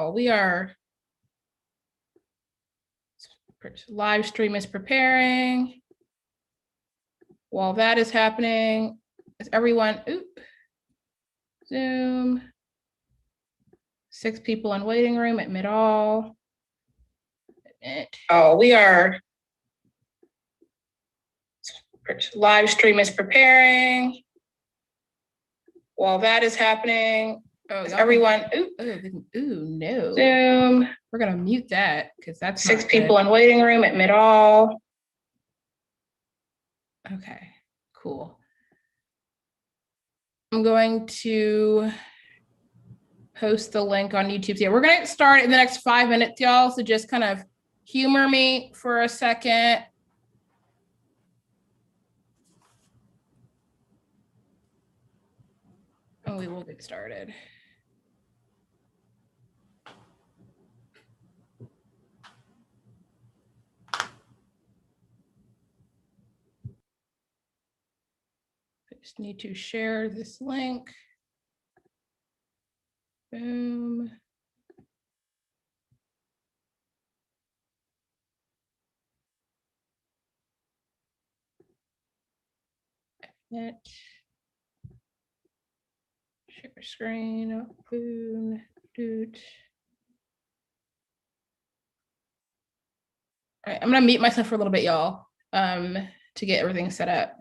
y'all. We are live stream is preparing. While that is happening, is everyone, Zoom, 6 people in waiting room, admit all. Oh, we are, live stream is preparing. While that is happening, is everyone, no. Zoom. We're gonna mute that because that's 6 people in waiting room, admit all. Okay, cool. I'm going to post the link on YouTube. Yeah, we're going to start in the next 5 minutes, y'all. So just kind of humor me for a second. And we will get started. I just need to share this link. Boom. Share screen. Boom. Doot. All right, I'm gonna mute myself for a little bit, y'all, to get everything set up.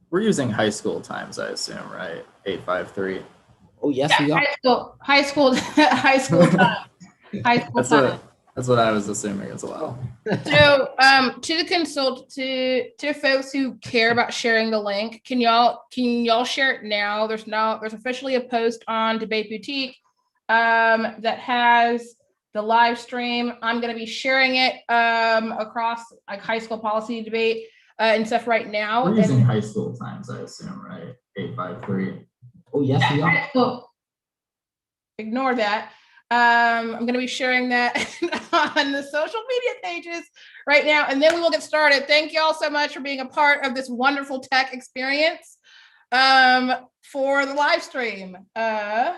We're using high school times, I assume, right? 853. Oh yes, we are. High school time. High school time. That's what I was assuming as well. So, to the to folks who care about sharing the link, can y'all share it now? There's officially a post on Debate Boutique that has the live stream. I'm going to be sharing it across like high school policy debate and stuff right now. We're using high school times, I assume, right? 853. Oh yes, we are. Cool. Ignore that. I'm going to be sharing that on the social media pages right now, and then we will get started. Thank you all so much for being a part of this wonderful tech experience for the live stream. Bro.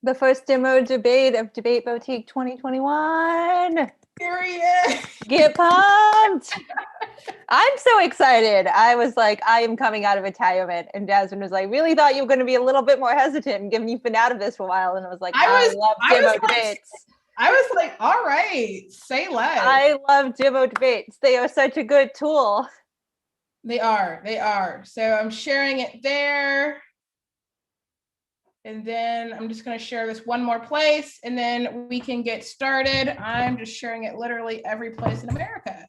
The first demo debate of Debate Boutique 2021. Period. Get pumped. pumped. I'm so excited. I was like, I am coming out of retirement. And Jasmine was like, really thought you were going to be a little bit more hesitant and given you've been out of this for a while. And I was like, I love demo debates. I was like, all right, say less. I love demo debates. They are such a good tool. They are. So I'm sharing it there. And then I'm just going to share this one more place and then we can get started. I'm just sharing it literally every place in America.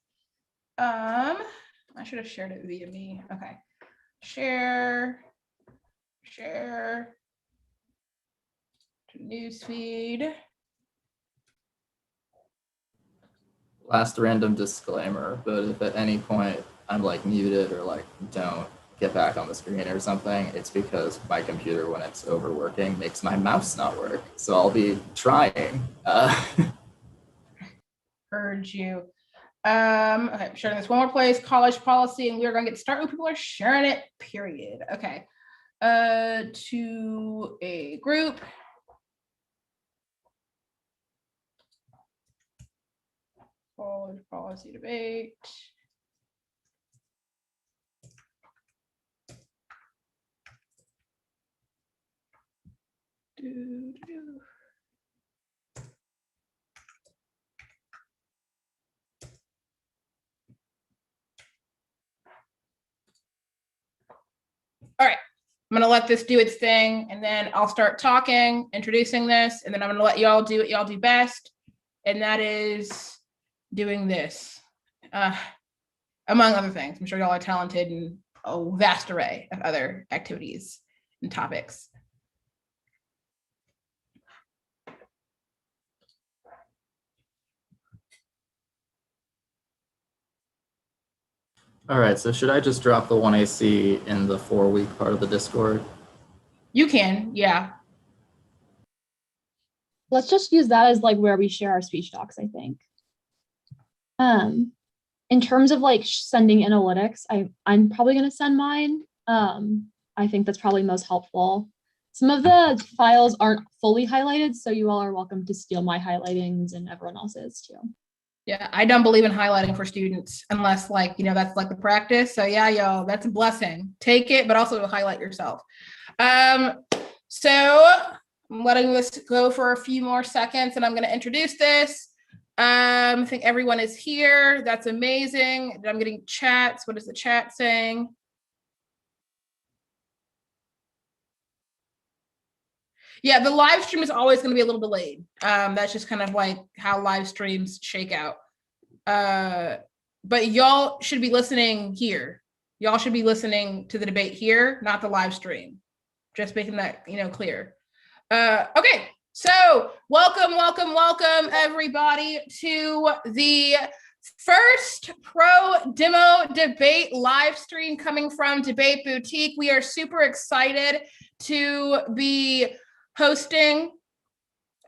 I should have shared it via me. Okay. Share to newsfeed. Last random disclaimer, but if at any point I'm like muted or like don't get back on the screen or something, it's because my computer, when it's overworking, makes my mouse not work. So I'll be trying. Heard you. Okay, sharing this one more place, college policy, and we're going to get started when people are sharing it, period. Okay. To a group. College policy debate. All right, I'm gonna let this do its thing and then I'll start talking, introducing this, and then I'm gonna let y'all do what y'all do best. And that is doing this, among other things. I'm sure y'all are talented in a vast array of other activities and topics. All right, so should I just drop the 1AC in the 4-week part of the Discord? You can, yeah. Let's just use that as like where we share our speech docs, I think. In terms of like sending analytics, I'm probably going to send mine. I think that's probably most helpful. Some of the files aren't fully highlighted, so you all are welcome to steal my highlightings and everyone else's too. Yeah, I don't believe in highlighting for students unless like, that's like the practice. So yeah, y'all, that's a blessing. Take it, but also highlight yourself. So I'm letting this go for a few more seconds and I'm going to introduce this. I think everyone is here. That's amazing. I'm getting chats. What is the chat saying? Yeah, the live stream is always going to be a little delayed. That's just kind of like how live streams shake out. But y'all should be listening here. Y'all should be listening to the debate here, not the live stream. Just making that, clear. Okay, so welcome everybody to the first pro demo debate live stream coming from Debate Boutique. We are super excited to be hosting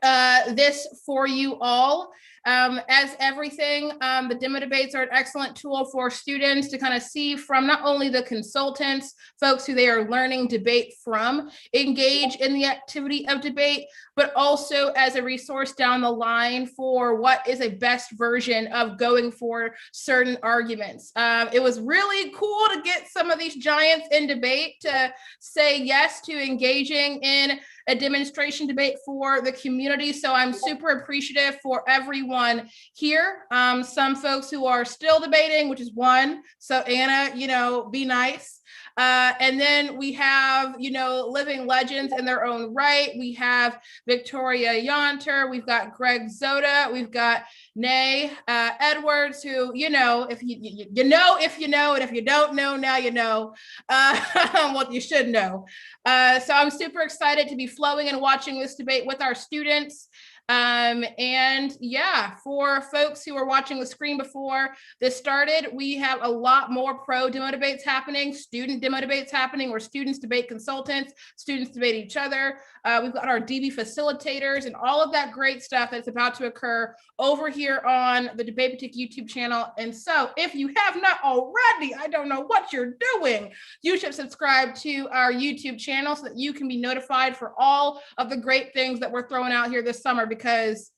this for you all. As everything, the demo debates are an excellent tool for students to kind of see from not only the consultants, folks who they are learning debate from, engage in the activity of debate, but also as a resource down the line for what is a best version of going for certain arguments. It was really cool to get some of these giants in debate to say yes to engaging in a demonstration debate for the community. So I'm super appreciative for everyone here. Some folks who are still debating, which is one. So Anna, be nice. And then we have, living legends in their own right. We have Victoria Yonter. We've got Greg Zoda. We've got Nay Edwards, who, if you know, and if you don't know, now you know what you should know. So I'm super excited to be flowing and watching this debate with our students. And yeah, for folks who were watching the screen before this started, we have a lot more pro demo debates happening, student demo debates happening, where students debate consultants, students debate each other. We've got our DB facilitators and all of that great stuff that's about to occur over here on the Debate Boutique YouTube channel. And so if you have not already, I don't know what you're doing, you should subscribe to our YouTube channel so that you can be notified for all of the great things that we're throwing out here this summer, because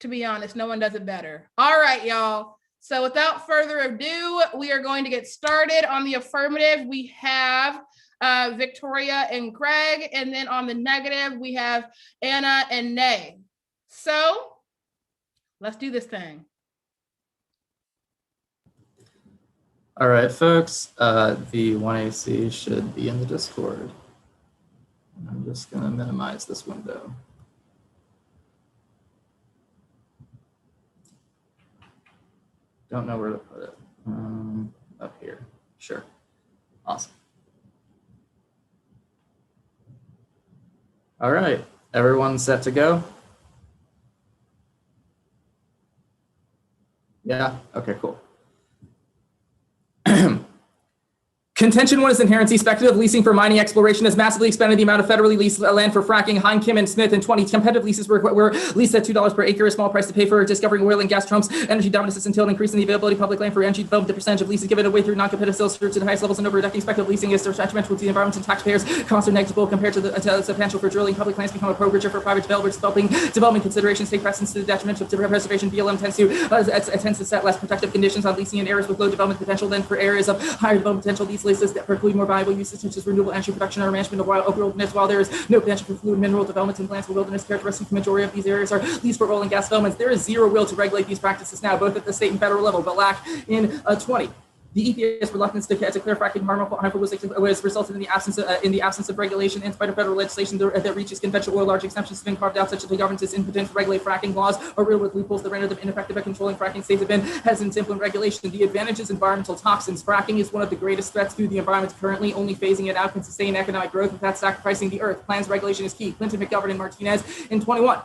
to be honest, no one does it better. All right, y'all. So without further ado, we are going to get started. On the affirmative, we have Victoria and Greg, and then on the negative, we have Anna and Nay. So let's do this thing. All right, folks, the 1AC should be in the Discord. I'm just gonna minimize this window. Don't know where to put it. Up here, sure, awesome. All right, everyone set to go? Yeah, okay, cool. Contention 1 is inherency. Speculative leasing for mining exploration has massively expanded the amount of federally leased land for fracking. Hein, Kim, and Smith in 20 competitive leases were leased at $2 per acre, a small price to pay for discovering oil and gas trumps energy dominance until increasing the availability of public land for energy development. The percentage of leases given away through non-competitive sales to the highest levels in over a decade. Speculative leasing is detrimental to the environment and taxpayers. Costs are negligible compared to the potential for drilling. Public lands become a pro-richer for private developers. Development considerations take precedence to the detriment of preservation. BLM tends to set less protective conditions on leasing in areas with low development potential than for areas of higher development potential. These leases that preclude more valuable uses such as renewable energy production or management of wilderness, while there is no potential for fluid mineral development in lands for wilderness characteristics. The majority of these areas are leased for oil and gas developments. There is zero will to regulate these practices now, both at the state and federal level, but lack in 20. The EPA's reluctance to declare fracking harmful was resulted in the absence of regulation. In spite of federal legislation that reaches conventional oil, large exemptions have been carved out, such that the government is impotent to regulate fracking. Laws are riddled with loopholes that render them ineffective at controlling fracking. States have been hesitant to implement regulation. The advantages: environmental toxins. Fracking is one of the greatest threats to the environment currently. Only phasing it out can sustain economic growth without sacrificing the earth. Plans regulation is key. Clinton, McGovern, and Martinez in 21.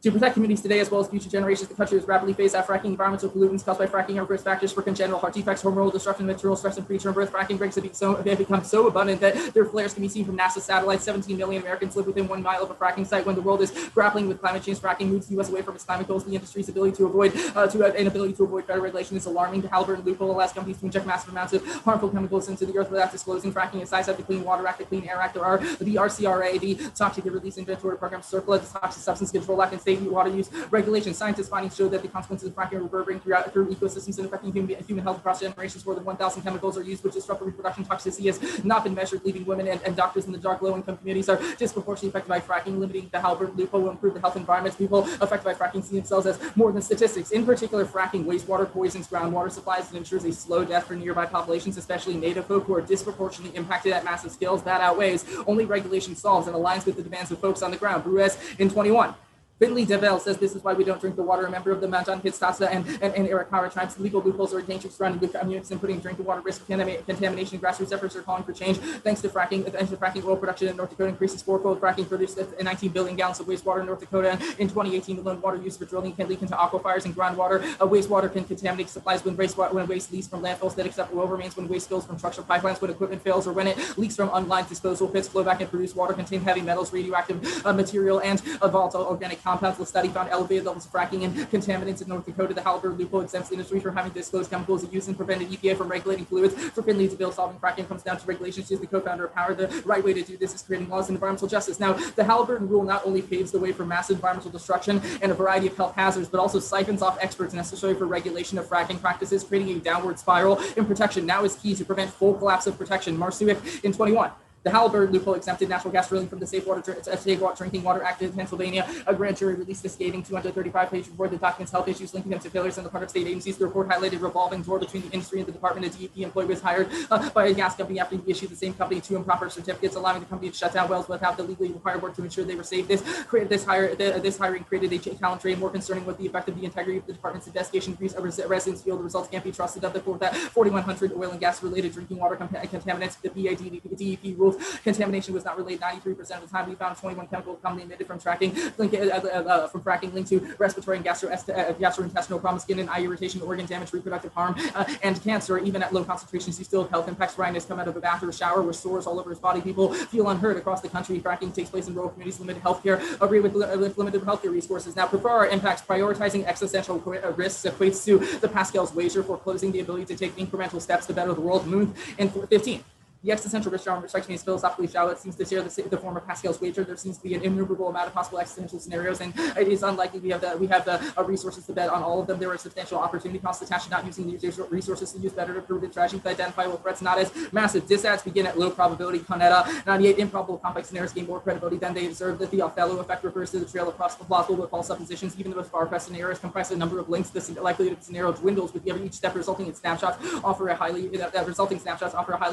To protect communities today as well as future generations, the country has rapidly phased out fracking. Environmental pollutants caused by fracking are risk factors for congenital heart defects, hormonal disruption, material stress, and preterm birth. Fracking rigs have become so abundant that their flares can be seen from NASA satellites. 17 million Americans live within 1 mile of a fracking site. When the world is grappling with climate change, fracking moves the U.S. away from its climate goals. The industry's ability to avoid federal regulation is alarming. The Halliburton loophole allows companies to inject massive amounts of harmful chemicals into the earth without disclosing. Fracking is sized up the Clean Water Act, the Clean Air Act, the RCRA, the Toxic Release Inventory Program, CERCLA, the Toxic Substance Control Act, and state water use regulation. Scientists' findings show that the consequences of fracking are reverberating through ecosystems and affecting human health across generations. More than 1,000 chemicals are used, which disrupt reproduction. Toxicity has not been measured, leaving women and doctors in the dark. Low-income communities are disproportionately affected by fracking. Limiting the Halliburton loophole will improve the health environment. People affected by fracking see themselves as more than statistics. In particular, fracking wastewater poisons groundwater supplies and ensures a slow death for nearby populations, especially native folk who are disproportionately impacted at massive scales. That outweighs only regulation solves and aligns with the demands of folks on the ground. Bruez in 21. Finley DeVille says this is why we don't drink the water. A member of the Mandan Hitstasa and Arikara tribes. Legal loopholes are dangerous surrounding good communities and putting drinking water risk contamination. Grassroots efforts are calling for change. Thanks to fracking, oil production in North Dakota increases fourfold. Fracking produced 19 billion gallons of wastewater in North Dakota. In 2018, alone, water used for drilling can leak into aquifers and groundwater. Wastewater can contaminate supplies when waste leaks from landfills that accept oil remains, when waste spills from trucks or pipelines, when equipment fails, or when it leaks from unlined disposal pits. Flow back and produce water contain heavy metals, radioactive material, and volatile organic compounds. The study found elevated levels of fracking and contaminants in North Dakota. The Halliburton loophole exempts the industry from having disclosed chemicals it used and prevented EPA from regulating fluids. For Finley DeVille, solving fracking comes down to regulations. She's the co-founder of Power. The right way to do this is creating laws and environmental justice. Now, the Halliburton rule not only paves the way for massive environmental destruction and a variety of health hazards, but also siphons off experts necessary for regulation of fracking practices, creating a downward spiral in protection. Now is key to prevent full collapse of protection. Marsuik in 21. The Halliburton loophole exempted natural gas drilling from the Safe Drinking Water Act in Pennsylvania. A grand jury released a scathing 235-page report that documents health issues linking them to failures on the part of state agencies. The report highlighted a revolving door between the industry and the department. A DEP employee was hired by a gas company after he issued the same company 2 improper certificates, allowing the company to shut down wells without the legally required work to ensure they were safe. This hiring created a talent drain. More concerning was the effect of the integrity of the department's investigation. Residents feel the results can't be trusted. Of the 4,100 oil and gas-related drinking water contaminants, the DEP rules contamination was not relayed 93% of the time. We found 21 chemical commonly emitted from fracking linked to respiratory and gastrointestinal problems, skin and eye irritation, organ damage, reproductive harm, and cancer. Even at low concentrations, you still have health impacts. Ryan has come out of a bath or a shower with sores all over his body. People feel unheard across the country. Fracking takes place in rural communities, limited healthcare, with limited healthcare resources. Now, for our impacts, prioritizing existential risks equates to the Pascal's wager for closing the ability to take incremental steps to better the world. Moon in 15. The existential risk genre strikes me as philosophically shallow. It seems to share the form of Pascal's wager. There seems to be an innumerable amount of possible existential scenarios, and it is unlikely we have the resources to bet on all of them. There are substantial opportunity costs attached to not using these resources to use better to prove the strategy with identifiable threats, not as massive. Disads begin at low probability. Conetta 98 improbable complex scenarios gain more credibility than they deserve. That the Othello effect refers to the trail of plausible but false suppositions. Even the most far-fetched scenarios comprise a number of links. The likelihood of the scenario dwindles with each step, resulting in snapshots offer a highly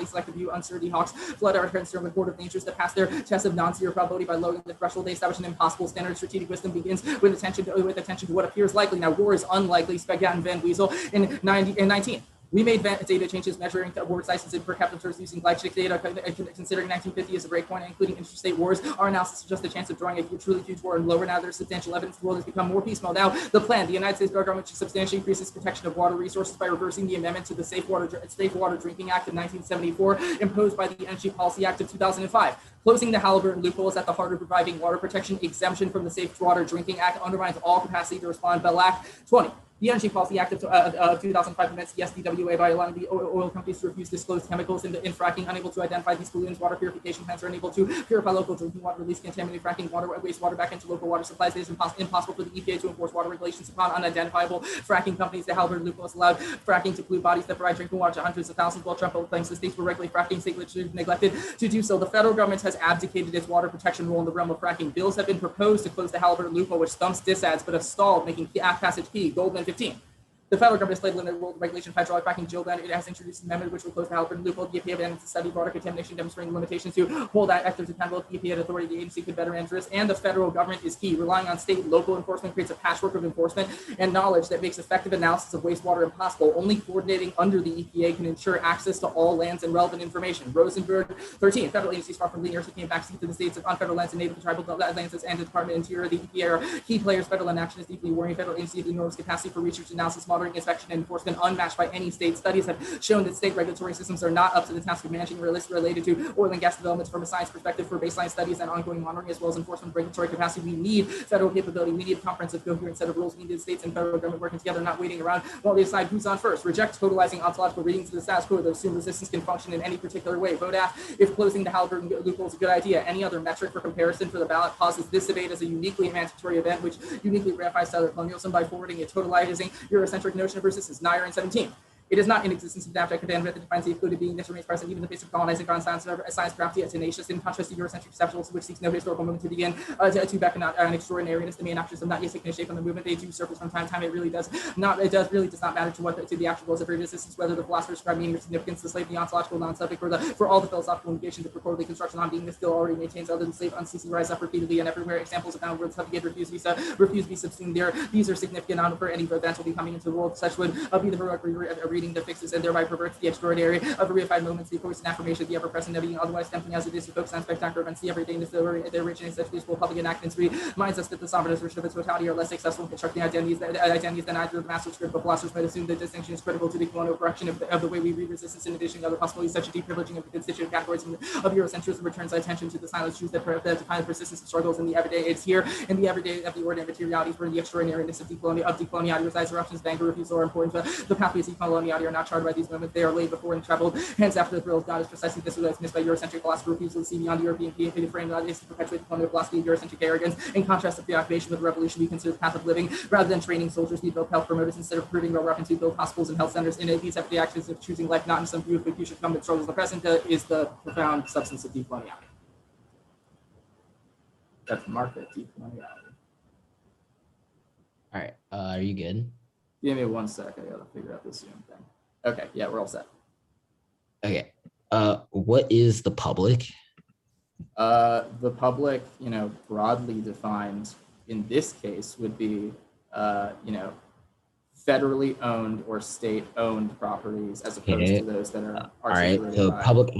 selective view. Uncertainty hawks flood our concern with horde of natures that pass their test of non-zero probability by lowering the threshold. They establish an impossible standard. Strategic wisdom begins with attention to what appears likely. Now, war is unlikely. Spaghetti and Van Weasel in 19. We made data changes measuring war sizes and per capita using glycemic data, considering 1950 as a breakpoint, including interstate wars. Our analysis suggests the chance of drawing a truly huge war and lower. Now there's substantial evidence the world has become more peaceful. Now the plan: the United States government should substantially increase its protection of water resources by reversing the amendment to the Safe Water Drinking Act of 1974, imposed by the Energy Policy Act of 2005. Closing the Halliburton loophole is at the heart of providing water protection. Exemption from the Safe Water Drinking Act undermines all capacity to respond. Bell Act 20. The Energy Policy Act of 2005 permits the SDWA by allowing the oil companies to refuse disclosed chemicals in fracking, unable to identify these pollutants. Water purification plants are unable to purify local drinking water, release contaminated fracking wastewater back into local water supplies. It is impossible for the EPA to enforce water regulations upon unidentifiable fracking companies. The Halliburton loophole has allowed fracking to pollute bodies that provide drinking water to hundreds of thousands. While Trump claims the states were regularly fracking, state legislatures neglected to do so. The federal government has abdicated its water protection role in the realm of fracking. Bills have been proposed to close the Halliburton loophole, which thumps disads, but have stalled, making passage key. Goldman 15. The federal government has labeled in the World Regulation of Hydraulic Fracking Jilban. It has introduced an amendment which will close the Halliburton loophole. The EPA abandons the study of water contamination, demonstrating limitations to hold actors accountable. If the EPA had authority, the agency could better answer this. And the federal government is key. Relying on state and local enforcement creates a patchwork of enforcement and knowledge that makes effective analysis of wastewater impossible. Only coordinating under the EPA can ensure access to all lands and relevant information. Rosenberg 13. Federal agencies far from linear became backseat to the states on federal lands and native and tribal lands and the Department of Interior. The EPA are key players. Federal inaction is deeply worrying. Federal agencies have enormous capacity for research, analysis, monitoring, inspection, and enforcement, unmatched by any state. Studies have shown that state regulatory systems are not up to the task of managing risks related to oil and gas developments from a science perspective. For baseline studies and ongoing monitoring, as well as enforcement regulatory capacity, we need federal capability. We need a comprehensive, coherent set of rules. We need states and federal government working together, not waiting around while they decide who's on first. Reject totalizing ontological readings of the status quo that assume resistance can function in any particular way. Vote if closing the Halliburton loophole is a good idea. Any other metric for comparison for the ballot pauses this debate as a uniquely emancipatory event, which uniquely ratifies settler colonialism by forwarding a totalizing Eurocentric notion of resistance. Nair and 17. It is not in existence of the abstract command that defines the included being that remains present even in the face of colonizing ground science craft yet tenacious, in contrast to Eurocentric conceptuals, which seeks no historical moment to begin to beckon out an extraordinariness. The main actors have not yet taken a shape on the movement. They do surface from time to time. It really does not matter to the actual goals of resistance, whether the philosophers describe meaning or significance, the slave, the ontological non-subject, for all the philosophical negations of purportedly construction on being that still already maintains other than slave unceasing rise up repeatedly and everywhere. Examples of downward subjugate refuse to be subsumed there. These are significant not for any events will be coming into the world. Such would be the heroic reading that fixes and thereby perverts the extraordinary of reified moments, the voice and affirmation of the ever-present, being otherwise tempting as it is to focus on spectacular events. The everydayness that originates such peaceful public enactments reminds us that the sovereign assertion of its totality are less successful in constructing identities than either of the master script, but philosophers might assume that distinction is critical to the colonial correction of the way we read resistance. In addition to other possibilities, such a deprivileging of the constituent categories of Eurocentrism returns attention to the silent truths that define the persistence of struggles in the everyday. It's here in the everyday of the ordinary materialities where the extraordinariness of decoloniality resides. Eruptions, anger, refusal are important. The pathways of decoloniality are not charted by these moments. They are laid before and traveled. Hence, after the thrill of God is precisely this was missed by Eurocentric philosophy, refusal to see beyond the European frame that is to perpetuate the colonial philosophy of Eurocentric arrogance. In contrast to preoccupation with the revolution, we consider the path of living rather than training soldiers. We build health promoters instead of proving real weapons. We build hospitals and health centers. In these everyday actions of choosing life, not in some beautiful future come that struggles the present, is the profound substance of decoloniality. That's market decoloniality. All right. Are you good? Give me 1 sec. I gotta figure out this Zoom thing. Okay. Yeah, we're all set. Okay. What is the public? The public, broadly defined in this case would be, federally owned or state-owned properties as opposed to those that are all right. So by... public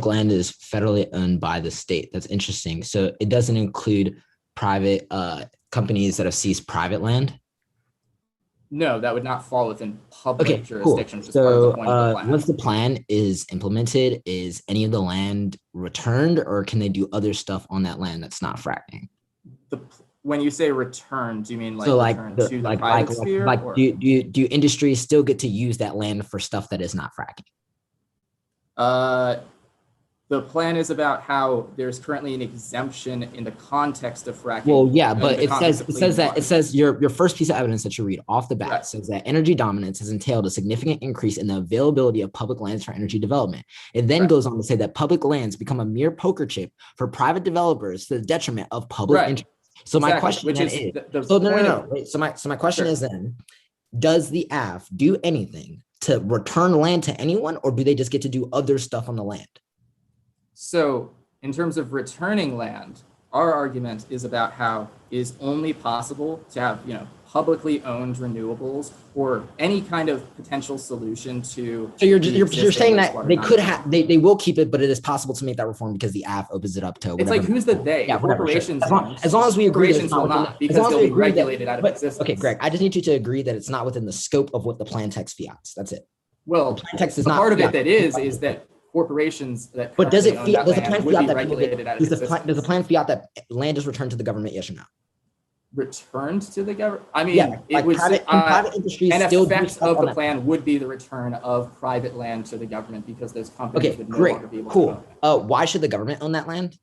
land is federally owned by the state. That's interesting. So it doesn't include private companies that have seized private land. No, that would not fall within public jurisdiction. Cool. So once the plan is implemented, is any of the land returned, or can they do other stuff on that land that's not fracking? When you say return, do you mean do industries still get to use that land for stuff that is not fracking? The plan is about how there's currently an exemption in the context of fracking. Well, yeah, but it says your first piece of evidence that you read off the bat Right. says that energy dominance has entailed a significant increase in the availability of public lands for energy development. It then goes on to say that public lands become a mere poker chip for private developers to the detriment of public interest. So my question is, my question is then, does the AF do anything to return land to anyone, or do they just get to do other stuff on the land? So in terms of returning land, our argument is about how it is only possible to have, publicly owned renewables or any kind of potential solution to. So you're saying that they could have, they will keep it, but it is possible to make that reform because the AF opens it up to. It's like, who's the they? Yeah, corporations. Sure. As long as we agree, corporations will not, because they'll be regulated out of existence. Okay, Greg, I just need you to agree that it's not within the scope of what the plan text fiats. That's it. Well, the plan text is not part of it. That is that corporations that. But does it fiat? Does the plan fiat that people get? Does the plan fiat that land is returned to the government? Yes or no? Returned to the government? I mean, yeah, it would private industry an still effect of the plan would be the return of private land to the government because those companies would no longer be able to own it. Why should the government own that land?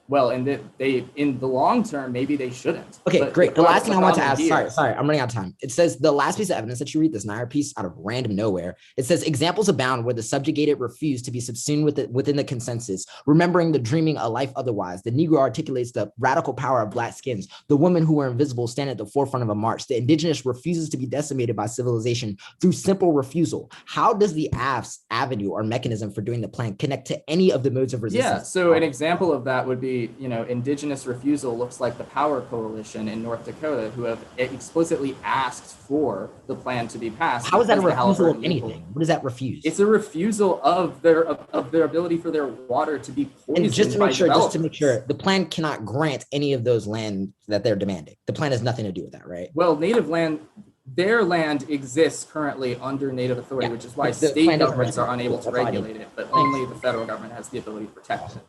Well, in the long term, maybe they shouldn't. Okay, but great. The last thing I want to ask, sorry, I'm running out of time. It says the last piece of evidence that you read, this Nair piece out of random nowhere, it says examples abound where the subjugated refuse to be subsumed within the consensus, remembering the dreaming a life otherwise. The Negro articulates the radical power of Black skins. The women who were invisible stand at the forefront of a march. The indigenous refuses to be decimated by civilization through simple refusal. How does the AF's avenue or mechanism for doing the plan connect to any of the modes of resistance? Yeah, so an example of that would be, indigenous refusal looks like the Power Coalition in North Dakota, who have explicitly asked for the plan to be passed. How is that a refusal of anything? What does that refuse? It's a refusal of their ability for their water to be poisoned. And just to make sure, the plan cannot grant any of those land that they're demanding. The plan has nothing to do with that, right? Well, native land, their land exists currently under native authority, which is why state governments are unable to regulate it, but only the federal government has the ability to protect it.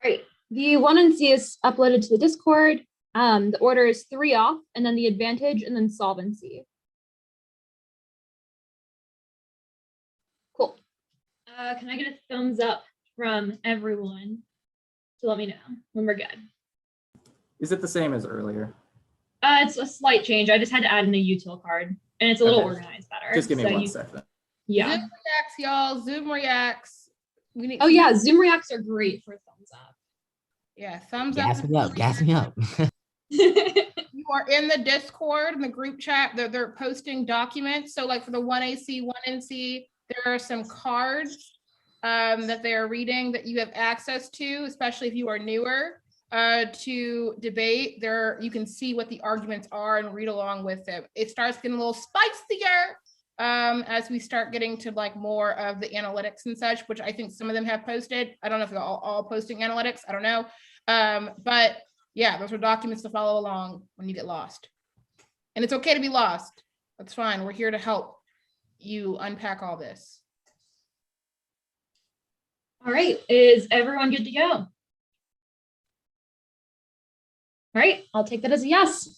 Great. The 1NC is uploaded to the Discord. The order is 3 off, and then the advantage, and then solvency. Cool. Can I get a thumbs up from everyone to let me know when we're good? Is it the same as earlier? It's a slight change. I just had to add in a util card, and it's a little organized better. Just give me 1 second. Yeah. Zoom reacts, y'all. Zoom reacts. Yeah, Zoom reacts are great for thumbs up. Yeah, thumbs up. Gas me up. You are in the Discord, in the group chat. They're posting documents. So like for the 1AC, 1NC, there are some cards that they are reading that you have access to, especially if you are newer to debate. There you can see what the arguments are and read along with it. It starts getting a little spicier as we start getting to like more of the analytics and such, which I think some of them have posted. I don't know if they're all posting analytics. I don't know. But yeah, those are documents to follow along when you get lost. And it's okay to be lost. That's fine. We're here to help you unpack all this. All right. Is everyone good to go? All right. I'll take that as a yes.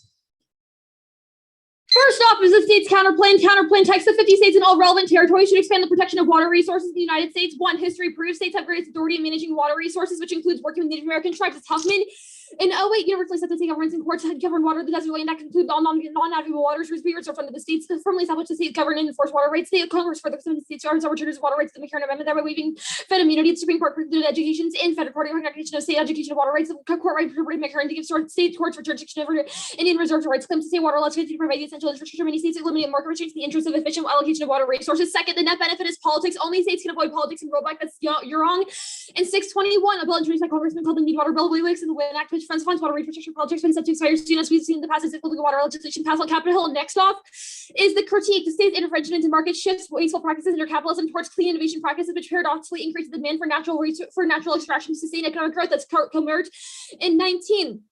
First off, is the state's counterplan. Counterplan text the 50 states and all relevant territories should expand the protection of water resources in the United States. 1, history proves states have greatest authority in managing water resources, which includes working with Native American tribes. It's Huffman. In 08, universally set the state governments and courts had governed water. The Desert Land Act included all non-navigable waters reservoirs are funded. The states firmly established the state govern and enforce water rights. State Congress further some of the states are overturned water rights. The McCarran Amendment that by waiving Fed immunity, the Supreme Court precluded educations in federal court recognition of state education of water rights. The court right to McCarran to give state courts for jurisdiction over Indian reserve rights. Claims to state water laws to provide the essential infrastructure. Many states eliminate market restraints in the interest of efficient allocation of water resources. Second, the net benefit is politics. Only states can avoid politics and rollback. That's you're wrong. In 621, a bill introduced by Congressman called the Need Water Bill, Willie in the Wind Act, which funds water resources projects been set to expire soon as we've seen the passage of water legislation passed on Capitol Hill. Next off is the critique. The state's intervention into market shifts, wasteful practices, under capitalism towards clean innovation practices, which paradoxically increase the demand for natural extraction to sustain economic growth. That's Comert. In 19.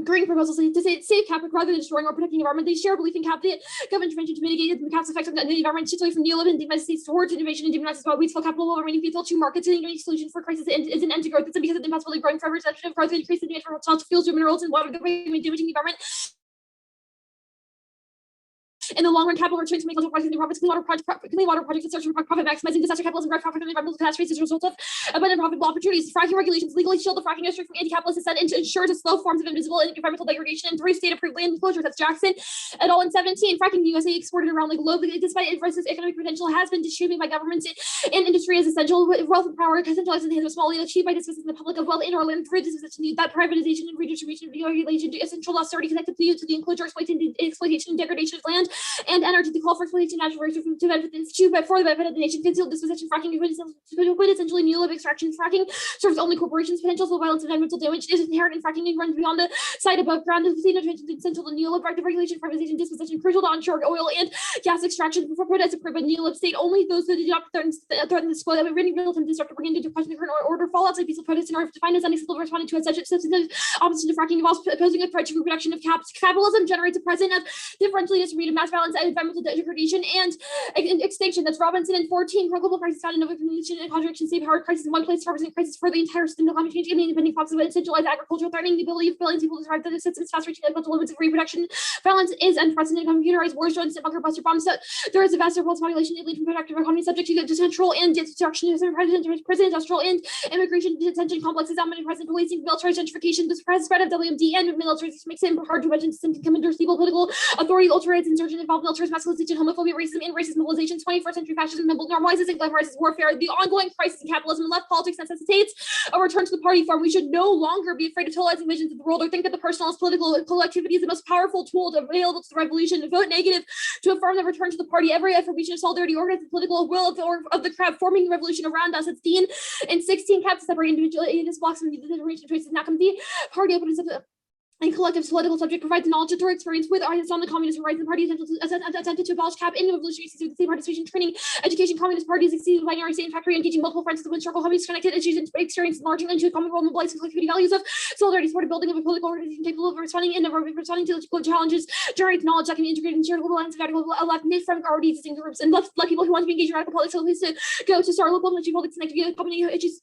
Green proposals to save capital rather than destroying or protecting the environment. They share a belief in capital government intervention to mitigate the cap's effects on the environment, shifts away from neoliberal and demonized states towards innovation and demonizes while wasteful capital while remaining faithful to markets and a solution for crisis is an end to growth. It's because of the impossibility growing forever of growth and increase the demand for fossil fuels, minerals, and water, damaging the environment. In the long run, capital returns to make cultural projects, clean water projects that search for profit, maximizing disaster capitalism, drive profit from environmental catastrophes as a result of abundant profitable opportunities. Fracking regulations legally shield the fracking industry from anti-capitalist dissent and to ensure to slow forms of invisible environmental degradation and through state-approved land closures. That's Jackson et al. In 17. Fracking in the USA exported around the globe, despite its economic potential, has been distributed by governments and industry as essential. Wealth and power centralized in the hands of small, achieved by dismissing the public of wealth in our land through disposition. That privatization and redistribution of regulation to essential austerity connected to the enclosure, exploitation and degradation of land and energy. The call for exploitation natural resources to benefit but for the benefit of the nation. Concealed dispossession, fracking, essentially neoliberal extraction. Fracking serves only corporations. Potential for violence and environmental damage is inherent in fracking and runs beyond the site above ground. The essential to neoliberal regulation, privatization, dispossession, crucial to onshore oil and gas extraction. Before protests approved by neoliberal state, only those who do not threaten the squad that would really real time disrupt bring into question the current order, fall outside peaceful protests in order to find as unacceptable responding to such substantive opposition to fracking involves opposing a threat to reproduction of capitalism, generates a present of differentially distributed mass violence, environmental degradation, and extinction. That's Robinson and 14. Global crisis found in overcommunication and contradiction, state power crisis in one place, representing crisis for the entire system, climate change, and the independent crops of centralized agriculture, threatening the ability of billions of people to survive the systems, fast reaching the limits of reproduction. Violence is unprecedented. Computerized wars, drones, bunker buster bombs. So there is a vast world population, elite from productive economy, subject to central and destruction of prison, industrial, and immigration detention complexes, dominant present policing, military gentrification, the spread of WMD and military makes it hard to imagine system come under stable political authority, ultra-rights, insurgent, involved military masculinization, homophobia, racism, and racist mobilization, 21st century fascism, normalizes and glamorizes warfare, the ongoing crisis in capitalism and left politics necessitates a return to the party farm. We should no longer be afraid of totalizing visions of the world or think that the personalist political collectivity is the most powerful tool available to the revolution. To vote negative to affirm the return to the party. Every affirmation of solidarity, organized the political will of the crowd forming the revolution around us. It's Dean and 16 caps to separate individual blocks from the generation of choices. Now comes the party opens up and collective political subject provides knowledge and through experience with artists on the communist rights. The party attempted to abolish cap in the revolutionary system with the same participation, training, education. Communist parties exceeded binary state factory, engaging multiple fronts of the wind circle, communist connected issues and experience enlarging into a common role, mobilizing collectivity values of solidarity, supported building of a political organization capable of responding to challenges, generates knowledge that can be integrated into global lines of radical left from already existing groups and left people who want to be engaged in radical politics. So please to go to start local military politics connected via company issues.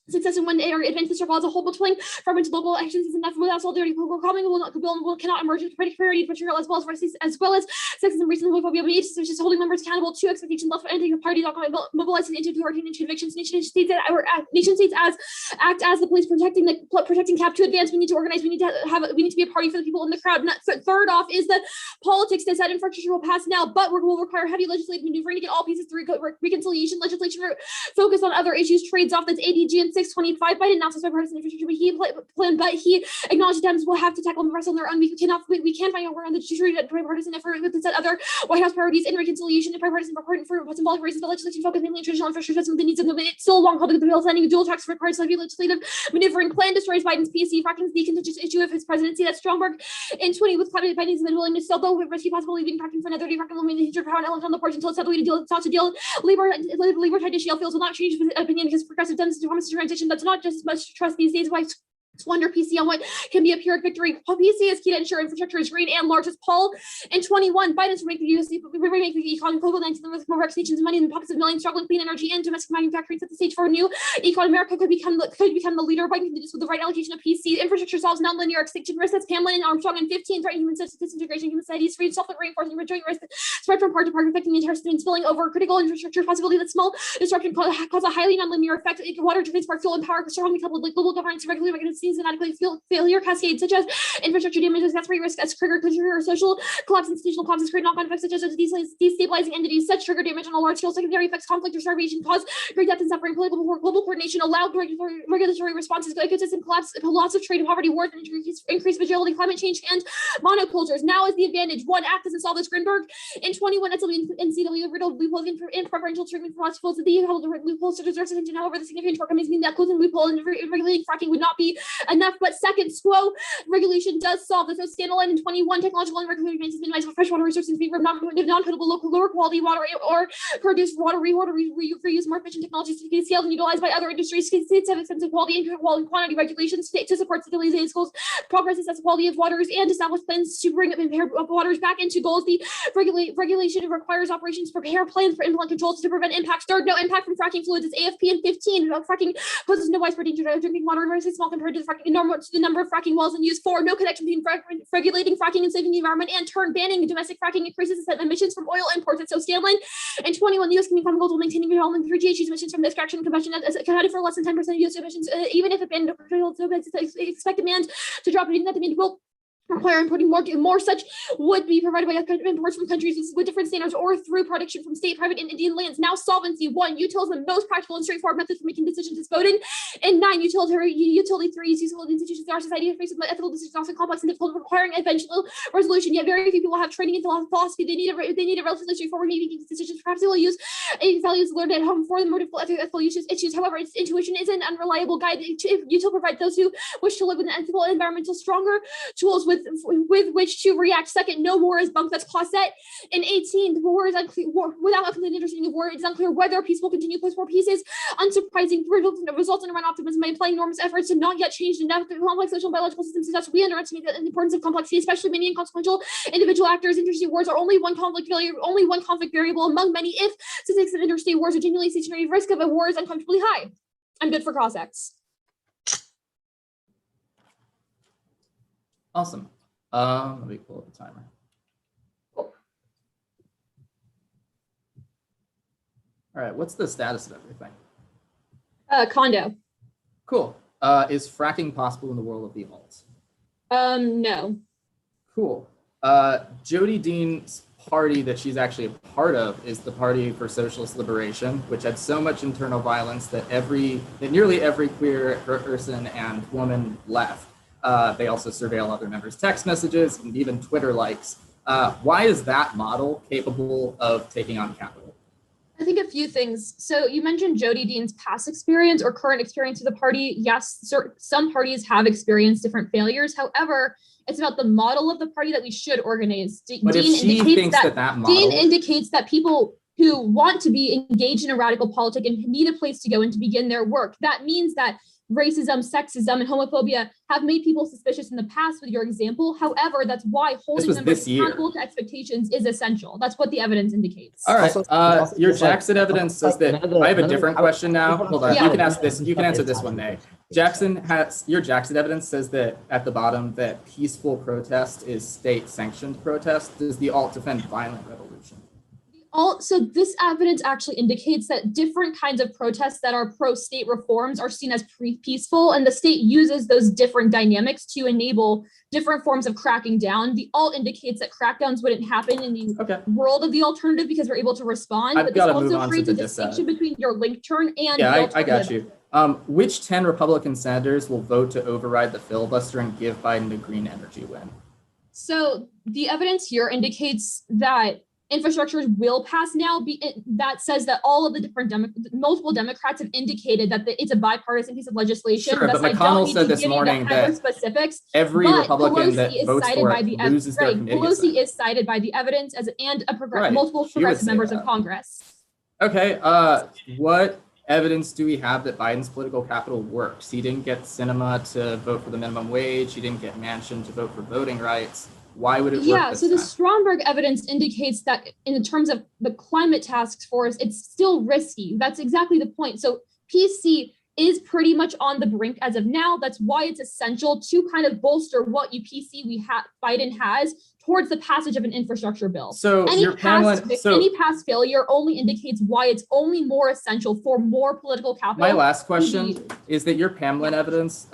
Success in one day or advance the struggle as a whole, but pulling from into local actions is enough without solidarity. Cannot emerge into parity material as well as sexism, racism, homophobia, but each is holding members accountable to expectations left for anything the party mobilizing into authority and convictions. Nation states act as the police protecting cap to advance. We need to organize. We need to be a party for the people in the crowd. Third off is the politics that infrastructure will pass now, but will require heavy legislative maneuvering to get all pieces through reconciliation. Legislation focus on other issues. Trades off. That's ADG and 625. Biden announced bipartisan infrastructure, but he acknowledged Dems will have to tackle the on their own. We can't find out where on the bipartisan effort with set other White House priorities in reconciliation and bipartisan for symbolic reasons. The legislation focused mainly on traditional infrastructure with the needs of the movement. It's still a long haul to the bill, sending a dual tax requires heavy legislative maneuvering. Plan destroys Biden's PSC. Fracking is the contentious issue of his presidency. That's Stromberg in 20 with climate. Biden's been willing to sell though with risky possible leaving fracking for another day. Fracking will remain the hinge power and element on the porch until it's not the way to deal. It's not to deal. Labor tied to shale fields will not change his opinion because progressive Dems promise to transition. That's not just as much trust these days. Why squander PC on what can be a pyrrhic victory? PC is key to ensure infrastructure is green and large as Paul in 21. Biden's remake the economy COVID-19 with more vaccinations, money in the pockets of millions, struggling clean energy and domestic manufacturing set the stage for a new economy. America could become the leader. Biden can do this with the right allocation of PC. Infrastructure solves nonlinear extinction risk. That's Pamela and Armstrong in 15. Threatening human disintegration, human societies, free self-reinforcing, rejoining risk spread from part to part, affecting the entire system, spilling over critical infrastructure possibility that small disruption cause a highly nonlinear effect. Water, transport, fuel, and power strongly coupled like global governance, regulatory mechanisms, inadequate failure cascades such as infrastructure damage, gas free risk as trigger social collapse, institutional collapses create knock-on effects such as destabilizing entities. Such trigger damage on a large scale. Secondary effects, conflict or starvation, cause great death and suffering. Political global coordination, allowed regulatory responses, ecosystem collapse, loss of trade, poverty, wars, increased fragility, climate change, and monocultures. Now is the advantage. One, act doesn't solve this. Grinberg in 21. NCW riddled loopholes in preferential treatment for lots of fools. The held loopholes to deserve attention. However, the significant shortcomings mean that closing loophole and regulating fracking would not be enough. But second, SWO regulation does solve this. So standalone in 21, technological and regulatory advances minimize freshwater resources in favor of non-potable, lower quality water or produce water, reuse more efficient technologies to be scaled and utilized by other industries. States have extensive quality and quantity regulations to support stability schools, progress assess quality of waters, and establish plans to bring impaired waters back into goals. The regulation requires operations prepare plans for implement controls to prevent impacts. Third, no impact from fracking fluids is AFP and 15. Fracking poses no widespread danger to drinking water, very small compared to the number of fracking wells in use. 4, no connection between regulating fracking and saving the environment, and turn banning domestic fracking increases emissions from oil imports. At so Scanlon. And 21, the U.S. can become goals while maintaining development 3 GHG emissions from the extraction and combustion accounted for less than 10% of U.S. emissions, even if it banned expect demand to drop, meaning that demand will require importing more such would be provided by imports from countries with different standards or through production from state, private, and Indian lands. Now, solvency 1, utility is the most practical and straightforward method for making decisions is voting. And 9, utility 3 is useful institutions in our society are faced with ethical decisions often complex and difficult, requiring eventual resolution. Yet very few people have training in philosophy. They need a relatively straightforward making decisions. Perhaps they will use values learned at home for the more difficult ethical issues. However, its intuition is an unreliable guide. Util provides those who wish to live with an ethical and environmental stronger tools with which to react. Second, no war is bunk. That's Clausette. And 18, the war is unclear. Without a complete understanding of war, it is unclear whether peace will continue. Post-war peace is unsurprising. Results in around optimism by applying enormous efforts to not yet change enough complex social and biological systems. Thus, we underestimate the importance of complexity, especially many inconsequential individual actors. Interstate wars are only one conflict variable among many. If statistics of interstate wars are genuinely stationary, risk of a war is uncomfortably high. I'm good for cross-X. Awesome. Let me pull up the timer. All right, what's the status of everything? Condo. Cool. Is fracking possible in the world of the alts? No. Cool. Jody Dean's party that she's actually a part of is the Party for Socialist Liberation, which had so much internal violence that nearly every queer person and woman left. They also surveil other members' text messages and even Twitter likes. Why is that model capable of taking on capital? I think a few things. So you mentioned Jody Dean's past experience or current experience with the party. Yes, some parties have experienced different failures. However, it's about the model of the party that we should organize. But if she thinks that model... Dean indicates that people who want to be engaged in a radical politic and need a place to go and to begin their work, that means that racism, sexism, and homophobia have made people suspicious in the past with your example. However, that's why holding them accountable to expectations is essential. That's what the evidence indicates. All right. Your Jackson evidence says that I have a different question now. Hold on. You can ask this. You can answer this one, Nay. Your Jackson evidence says that at the bottom that peaceful protest is state-sanctioned protest. Does the alt defend violent revolution? So this evidence actually indicates that different kinds of protests that are pro-state reforms are seen as peaceful, and the state uses those different dynamics to enable different forms of cracking down. The alt indicates that crackdowns wouldn't happen in the world of the alternative because we're able to respond. I've but got this to move also on creates to a the distinction between your link turn and the alternative. I got you. Which 10 Republican senators will vote to override the filibuster and give Biden a green energy win? So the evidence here indicates that infrastructures will pass now. That says that all of the different multiple Democrats have indicated that it's a bipartisan piece of legislation. Sure, but McConnell said this morning that specifics, every Republican that votes for it loses their committee Pelosi assignment. is cited by the evidence multiple progressive members of Congress. Okay, what evidence do we have that Biden's political capital works? He didn't get Sinema to vote for the minimum wage. He didn't get Manchin to vote for voting rights. Why would it work? Yeah, so the Stromberg evidence indicates that in terms of the climate task force, it's still risky. That's exactly the point. So PC is pretty much on the brink as of now. That's why it's essential to kind of bolster what Biden has towards the passage of an infrastructure bill. So any past failure only indicates why it's only more essential for more political capital. My last question is that your Pamela evidence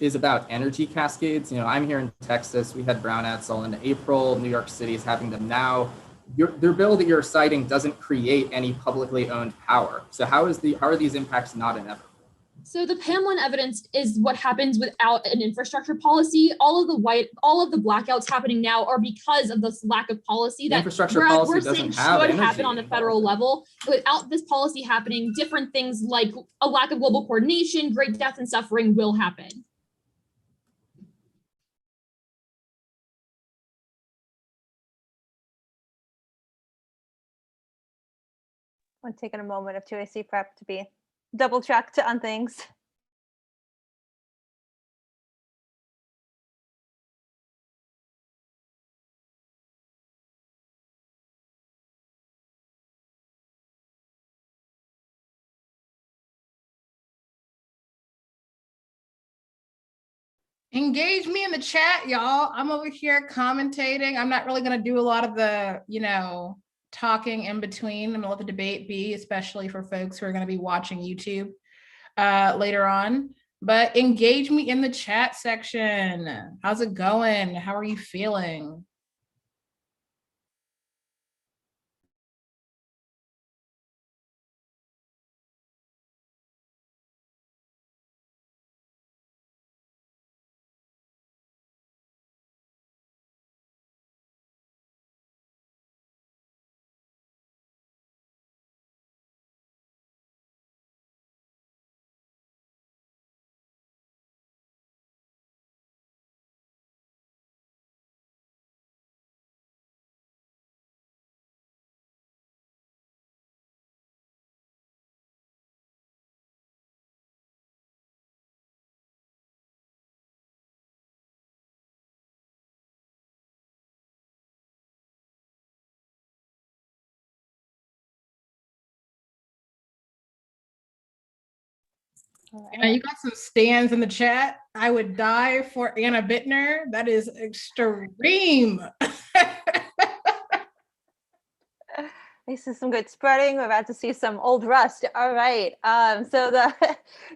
is about energy cascades. You know, I'm here in Texas. We had brownouts all in April. New York City is having them now. Their bill that you're citing doesn't create any publicly owned power. So how are these impacts not inevitable? So the Pamela evidence is what happens without an infrastructure policy. All of the blackouts happening now are because of this lack of policy that infrastructure policy we're doesn't saying have should energy happen on the federal level. Without this policy happening, different things like a lack of global coordination, great death and suffering will happen. I'm taking a moment of 2AC prep to be double checked on things. Engage me in the chat, y'all. I'm over here commentating. I'm not really going to do a lot of the, talking in between. I'm going to let the debate be, especially for folks who are going to be watching YouTube later on. But engage me in the chat section. How's it going? How are you feeling? You got some stands in the chat. I would die for Anna Bittner. That is extreme. This is some good spreading. We're about to see some old rust. All right. So the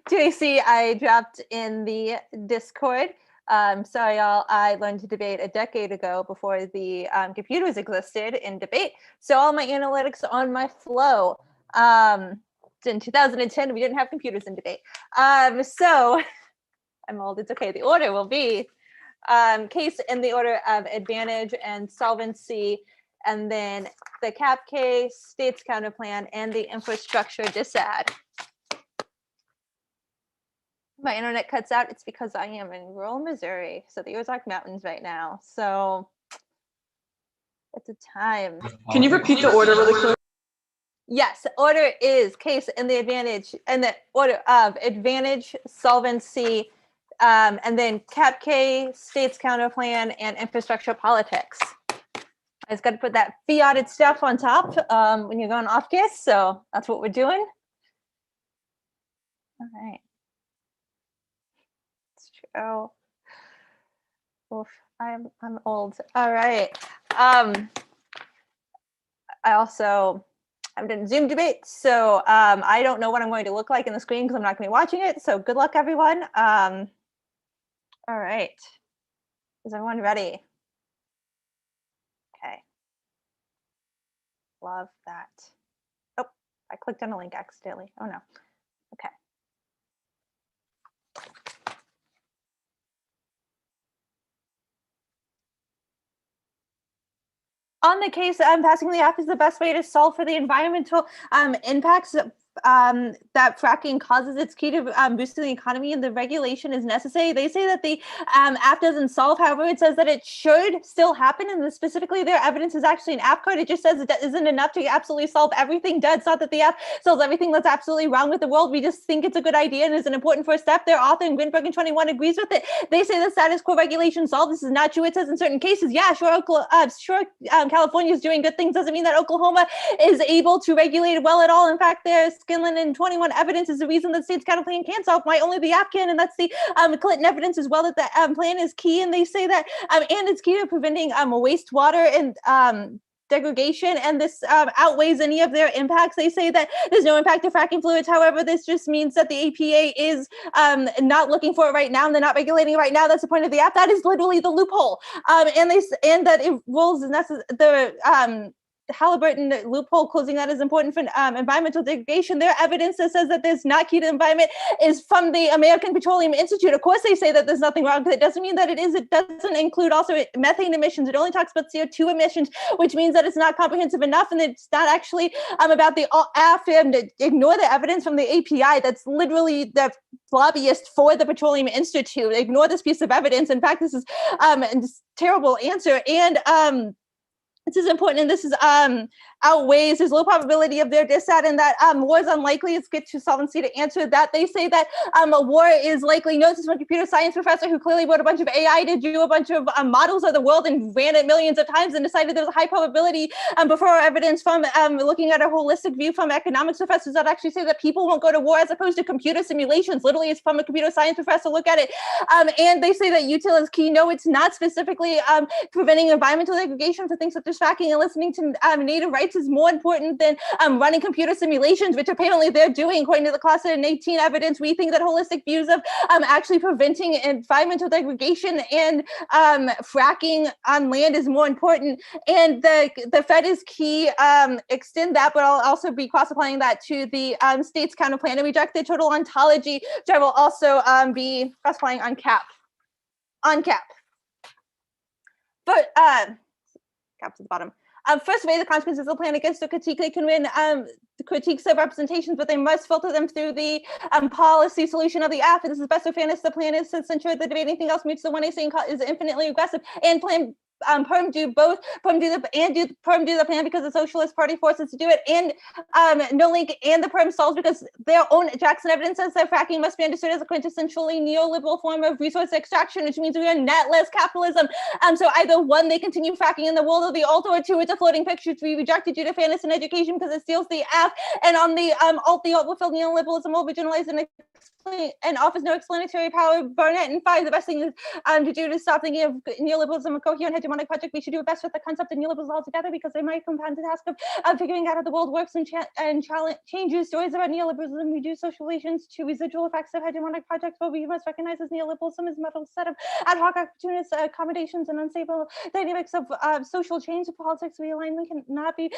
TAC I dropped in the Discord. Sorry, y'all. I learned to debate a decade ago before the computers existed in debate. So all my analytics on my flow. In 2010, we didn't have computers in debate. So I'm old. It's okay. The order will be case in the order of advantage and solvency, and then the cap case, state's counterplan, and the infrastructure dissad. My internet cuts out. It's because I am in rural Missouri, so the Ozark Mountains right now. So it's a time. Can you repeat the order really quick? Yes, order is case in the advantage, and the order of advantage, solvency, and then cap K, state's counterplan, and infrastructure politics. I just got to put that fiated stuff on top when you're going off case, so that's what we're doing. All right. It's true. Oof, I'm old. All right. I'm doing Zoom debate, so I don't know what I'm going to look like in the screen because I'm not going to be watching it. So good luck, everyone. All right. Is everyone ready? Okay. Love that. Oh, I clicked on a link accidentally. Oh no. Okay. On the case, passing the app is the best way to solve for the environmental impacts that fracking causes. It's key to boosting the economy, and the regulation is necessary. They say that the app doesn't solve. However, it says that it should still happen, and specifically their evidence is actually an app code. It just says it isn't enough to absolutely solve everything. It's not that the app solves everything that's absolutely wrong with the world. We just think it's a good idea and is an important first step. Their author in Greenberg in 21 agrees with it. They say the status quo regulation solved. This is not true. It says in certain cases, yeah, sure, California is doing good things. Doesn't mean that Oklahoma is able to regulate it well at all. In fact, there's Skinlin and 21 evidence is the reason that state's counterplan can't solve. Why only the app can, and that's the Clinton evidence as well, that the plan is key. And they say that, and it's key to preventing wastewater and degradation, and this outweighs any of their impacts. They say that there's no impact to fracking fluids. However, this just means that the APA is not looking for it right now, and they're not regulating it right now. That's the point of the app. That is literally the loophole. And that it rules the Halliburton loophole closing that is important for environmental degradation. Their evidence that says that there's not key to the environment is from the American Petroleum Institute. Of course, they say that there's nothing wrong with it. It doesn't mean that it is. It doesn't include also methane emissions. It only talks about CO2 emissions, which means that it's not comprehensive enough, and it's not actually about the AFM to ignore the evidence from the API. That's literally the lobbyist for the Petroleum Institute. Ignore this piece of evidence. In fact, this is a terrible answer. And This is important, and this is outweighs, there's low probability of their dissat, and that war is unlikely. Let's get to solvency to answer that. They say that a war is likely. Notice from a computer science professor who clearly wrote a bunch of AI to do a bunch of models of the world and ran it millions of times and decided there was a high probability before evidence from looking at a holistic view from economics professors that actually say that people won't go to war as opposed to computer simulations. Literally, it's from a computer science professor. Look at it. And they say that util is key. No, it's not specifically preventing environmental degradation for things such as fracking and listening to native rights is more important than running computer simulations, which apparently they're doing according to the class of 18 evidence. We think that holistic views of actually preventing environmental degradation and fracking on land is more important. And the Fed is key. Extend that, but I'll also be cross-applying that to the state's counter plan and reject the total ontology, which I will also be cross-applying on cap. On cap. But caps at the bottom. First, weigh the consequences of the plan against the critique. They can win the critiques of representations, but they must filter them through the policy solution of the app. This is best of fairness. The plan is to ensure the debate. Anything else meets the one saying is infinitely aggressive. And plan Perm do both. Perm do the plan because the Socialist Party forces to do it, and no link and the Perm stalls because their own Jackson evidence says that fracking must be understood as a quintessentially neoliberal form of resource extraction, which means we are netless capitalism. So either one, they continue fracking in the world of the alt, or two, it's a floating picture to be rejected due to fairness in education because it steals the F. And on the alt will fill neoliberalism over generalize and offers no explanatory power. Barnett and Fire, the best thing is to do to stop thinking of neoliberalism a coherent hegemonic project. We should do it best with the concept of neoliberalism altogether because they might compound the task of figuring out how the world works and changes. Stories about neoliberalism reduce social relations to residual effects of hegemonic projects, but we must recognize as neoliberalism is a metal set of ad hoc opportunist accommodations and unstable dynamics of social change. Politics realignment cannot be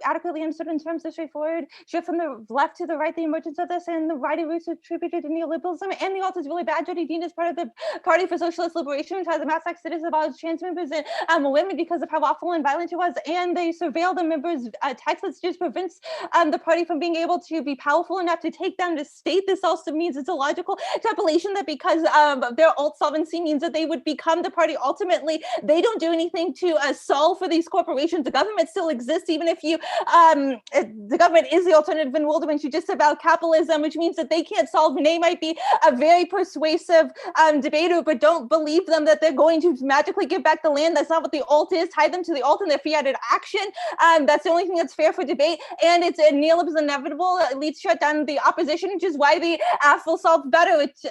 adequately understood in terms of straightforward shift from the left to the right. The emergence of this and the righty roots attributed to neoliberalism, and the alt is really bad. Jody Dean is part of the Party for Socialist Liberation, which has a mass exodus of all trans members and women because of how awful and violent it was, and they surveil the members' texts, which just prevents the party from being able to be powerful enough to take down the state. This also means it's a logical extrapolation that because their alt solvency means that they would become the party. Ultimately, they don't do anything to solve for these corporations. The government still exists, even if you, the government is the alternative in world when you just about capitalism, which means that they can't solve. They might be a very persuasive debater, but don't believe them that they're going to magically give back the land. That's not what the alt is. Tie them to the alt and their fiated action. That's the only thing that's fair for debate. And it's neoliberalism is inevitable. It leads to shut down the opposition, which is why the AF will solve better. It's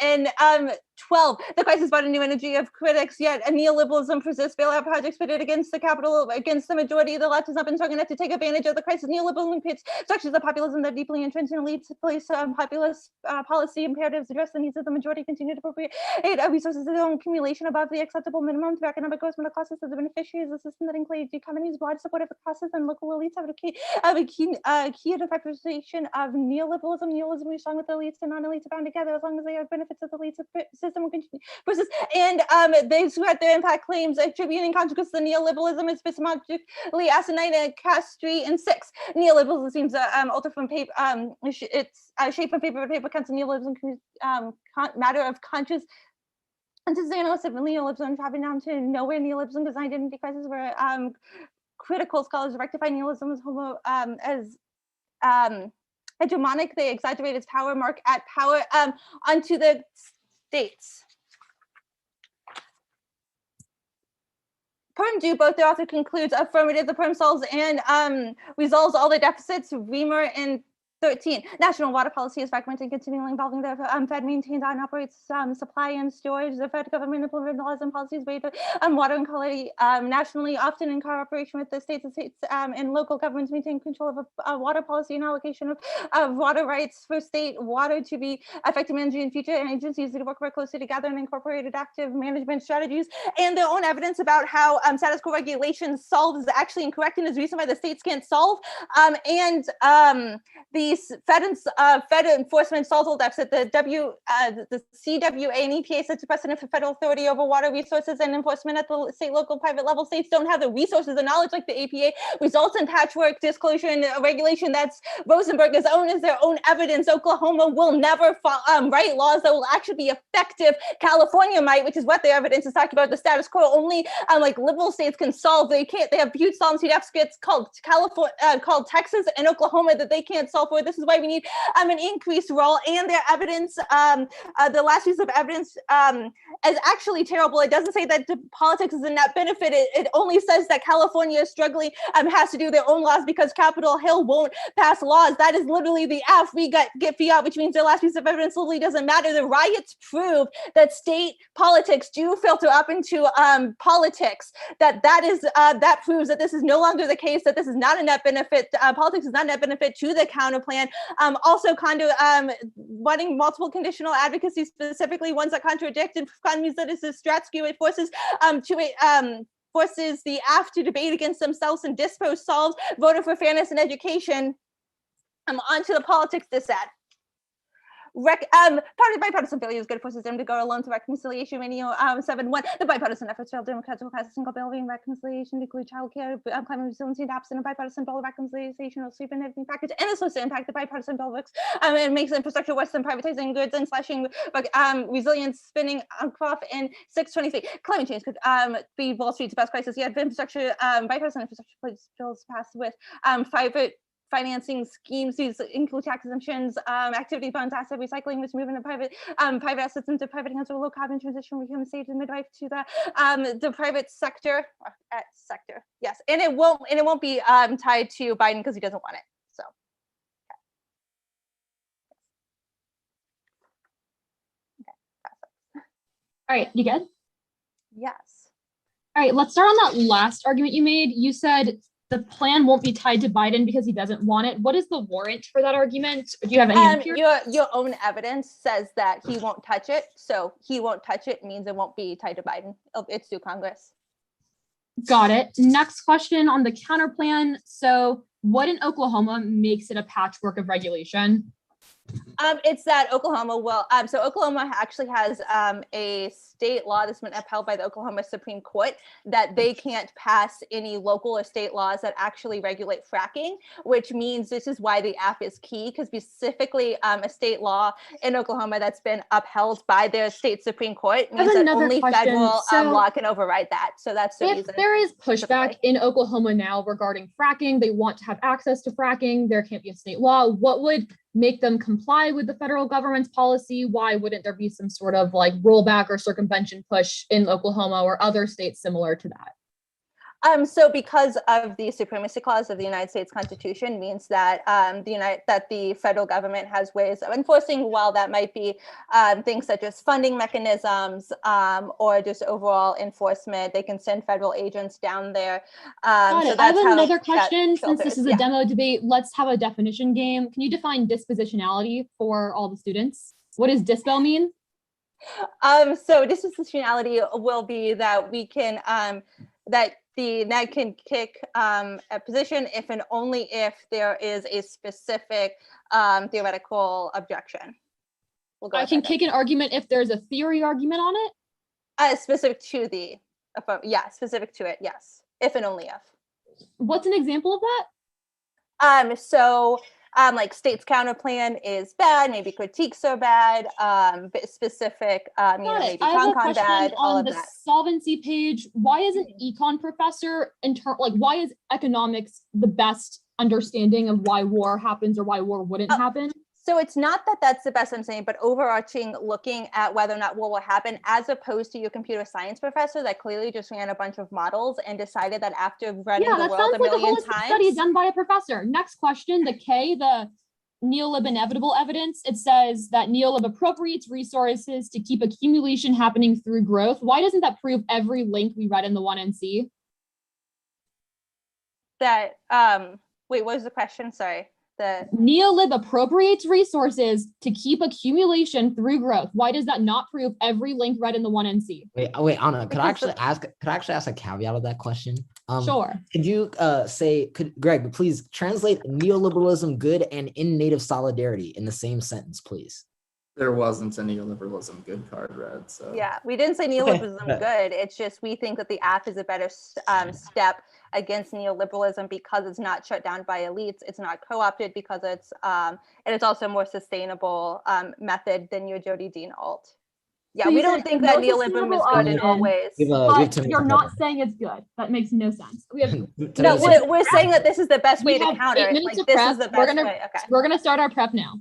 in 12, the crisis brought a new energy of critics, yet a neoliberalism persists. Bailout projects pitted against the capital, against the majority of the left has not been strong enough to take advantage of the crisis. Neoliberalism pits structures of populism that deeply entrenched and leads to place populist policy imperatives address the needs of the majority, continue to appropriate resources of their own accumulation above the acceptable minimum through economic growth. Middle classes as the beneficiaries of a system that includes economies, broad support of the classes, and local elites have a key representation of neoliberalism. Neoliberalism is strong with the elites and non-elites are bound together as long as they have benefits of the elites. System will continue persist, and they sweat their impact claims attributing consequences to neoliberalism is epistemologically asinine and castrate. And 6, neoliberalism seems alter from paper. It's shape from paper, but paper comes to neoliberalism matter of conscious. And since the analysts of neoliberalism dropping down to nowhere, neoliberalism design identity crisis, where critical scholars rectify neoliberalism as hegemonic, they exaggerate its power, mark at power onto the states. Perm do both. The author concludes affirmative. The Perm solves and resolves all the deficits. Reamer and 13, national water policy is fragmented, continually involving the Fed maintains and operates supply and storage. The Fed government implements laws and policies based on water and quality nationally, often in cooperation with the states and local governments maintain control of water policy and allocation of water rights for state water to be effective managing in future, and agencies to work very closely together and incorporate adaptive management strategies. And their own evidence about how status quo regulation solves is actually incorrect and is reason why the states can't solve. The the Fed enforcement solvable deficit, the CWA and EPA sets a precedent for federal authority over water resources and enforcement at the state, local, private level. States don't have the resources and knowledge like the EPA, results in patchwork disclosure and regulation. That's Rosenberg's own as their own evidence. Oklahoma will never write laws that will actually be effective. California might, which is what their evidence is talking about. The status quo only like liberal states can solve. They can't. They have huge solvency deficits called Texas and Oklahoma that they can't solve for. This is why we need an increased role, and their evidence. The last piece of evidence is actually terrible. It doesn't say that politics is a net benefit. It only says that California is struggling, has to do their own laws because Capitol Hill won't pass laws. That is literally the F. We get fiat, which means the last piece of evidence literally doesn't matter. The riots prove that state politics do filter up into politics. That proves that this is no longer the case. That this is not a net benefit. Politics is not a net benefit to the counter plan. Also, wanting multiple conditional advocacy, specifically ones that contradict and economies that is a Stratsky. It forces forces the AF to debate against themselves and dispose solves voter for fairness and education. Onto the politics this ad. Part of bipartisan failure is good forces them to go alone to reconciliation. 7-1. The bipartisan efforts failed Democrats to pass a single bill of reconciliation to include child care, climate resiliency, and absent a bipartisan bill of reconciliation will sweep in everything package and is supposed to impact the bipartisan bill works. It makes infrastructure worse than privatizing goods and slashing resilience spending off in 623. Climate change could be Wall Street's best crisis. Yet infrastructure, bipartisan infrastructure bills passed with private financing schemes, these include tax exemptions, activity bonds, asset recycling, which moving the private assets into private hands with low carbon transition, we can save the midwife to the private sector. Yes, and it won't be tied to Biden because he doesn't want it. So. All right, you good? Yes. All right, let's start on that last argument you made. You said the plan won't be tied to Biden because he doesn't want it. What is the warrant for that argument? Do you have any? Your own evidence says that he won't touch it. So he won't touch it means it won't be tied to Biden. It's through Congress. Got it. Next question on the counter plan. So what in Oklahoma makes it a patchwork of regulation? It's that Oklahoma will, so Oklahoma actually has a state law that's been upheld by the Oklahoma Supreme Court that they can't pass any local or state laws that actually regulate fracking, which means this is why the app is key, because specifically a state law in Oklahoma that's been upheld by their state Supreme Court means that only federal law can override that. So that's the reason. If there is pushback in Oklahoma now regarding fracking, they want to have access to fracking, there can't be a state law, what would make them comply with the federal government's policy? Why wouldn't there be some sort of like rollback or circumvention push in Oklahoma or other states similar to that? So because of the supremacy clause of the United States Constitution means that the federal government has ways of enforcing, while that might be things such as funding mechanisms or just overall enforcement, they can send federal agents down there. So I have another question. Since this is a demo debate, let's have a definition game. Can you define dispositionality for all the students? What does dispel mean? So dispositionality will be that we can that the NEG can kick a position if and only if there is a specific theoretical objection. I can kick an argument if there's a theory argument on it? Specific to the, specific to it, yes. If and only if. What's an example of that? Like state's counter plan is bad, maybe critiques are bad, specific, maybe CONCON bad, all of that. On the solvency page, why is an econ professor, why is economics the best understanding of why war happens or why war wouldn't happen? So it's not that that's the best understanding, but overarching looking at whether or not war will happen, as opposed to your computer science professor that clearly just ran a bunch of models and decided that after running the world a million times. Study done by a professor. Next question, the K, the neolib inevitable evidence. It says that neolib appropriates resources to keep accumulation happening through growth. Why doesn't that prove every link we read in the 1NC? That, wait, what was the question? Sorry. Neolib appropriates resources to keep accumulation through growth. Why does that not prove every link read in the 1NC? Wait, Anna, could I actually ask a caveat of that question? Sure. Could you Greg, please translate neoliberalism good and in native solidarity in the same sentence, please? There wasn't a neoliberalism good card read, so. Yeah, we didn't say neoliberalism good. It's just we think that the app is a better step against neoliberalism because it's not shut down by elites. It's not co-opted because and it's also a more sustainable method than your Jody Dean alt. Yeah, So we don't think that neoliberalism is good in all ways. But you're not saying it's good. That makes no sense. We have no, we're saying that this is the best way to counter it. Like, this is the best way. Okay. We're gonna start our prep now.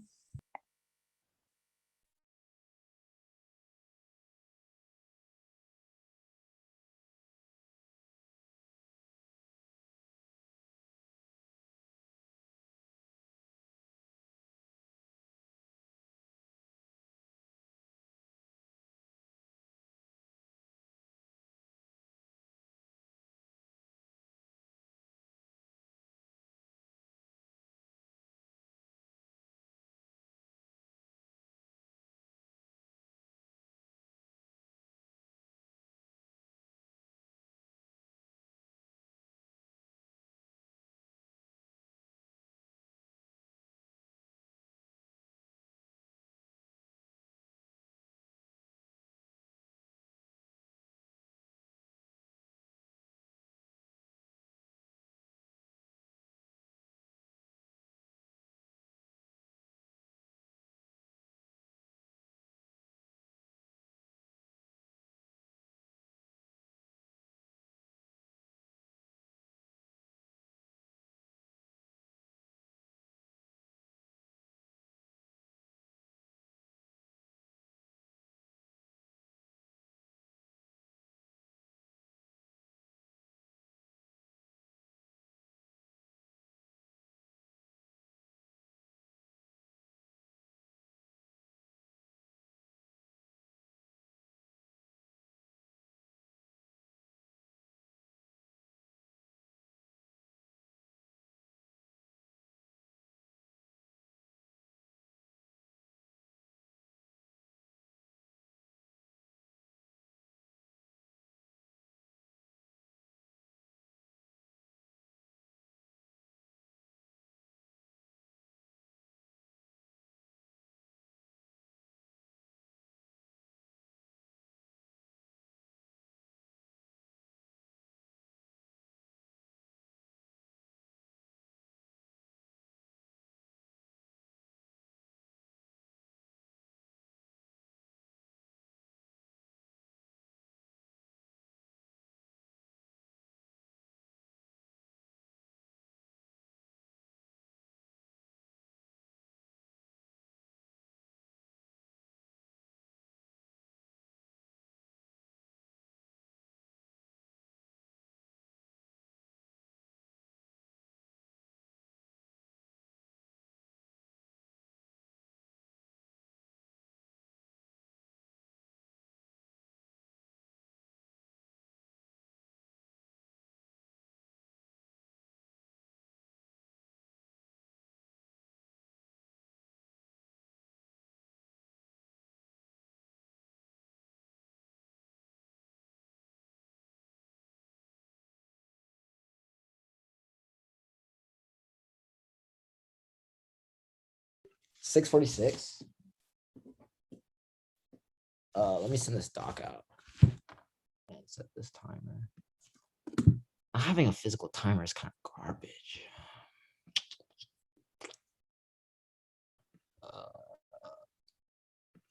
$6:46. Let me send this doc out and set this timer. Having a physical timer is kind of garbage.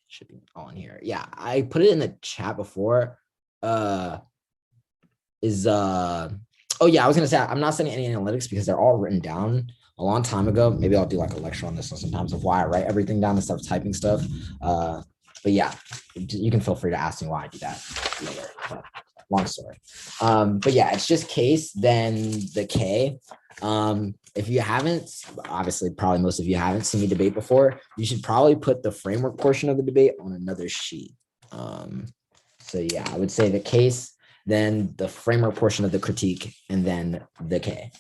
Should be on here. Yeah, I put it in the chat before. Oh yeah, I was gonna say I'm not sending any analytics because they're all written down a long time ago. Maybe I'll do like a lecture on this sometimes of why I write everything down instead of typing stuff. But yeah, you can feel free to ask me why I do that later. Long story. But yeah, it's just case, then the K. If you haven't, obviously, probably most of you haven't seen me debate before, you should probably put the framework portion of the debate on another sheet. So yeah, I would say the case, then the framework portion of the critique, and then the K.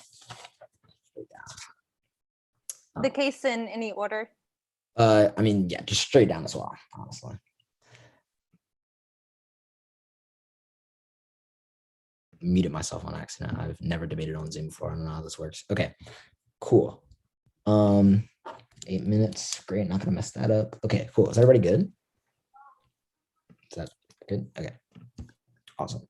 The case in any order. I mean, yeah, just straight down as well, honestly. Muted myself on accident. I've never debated on Zoom before. I don't know how this works. Okay, cool. 8 minutes. Great. Not gonna mess that up. Okay, cool. Is everybody good? Is that good? Okay. Awesome.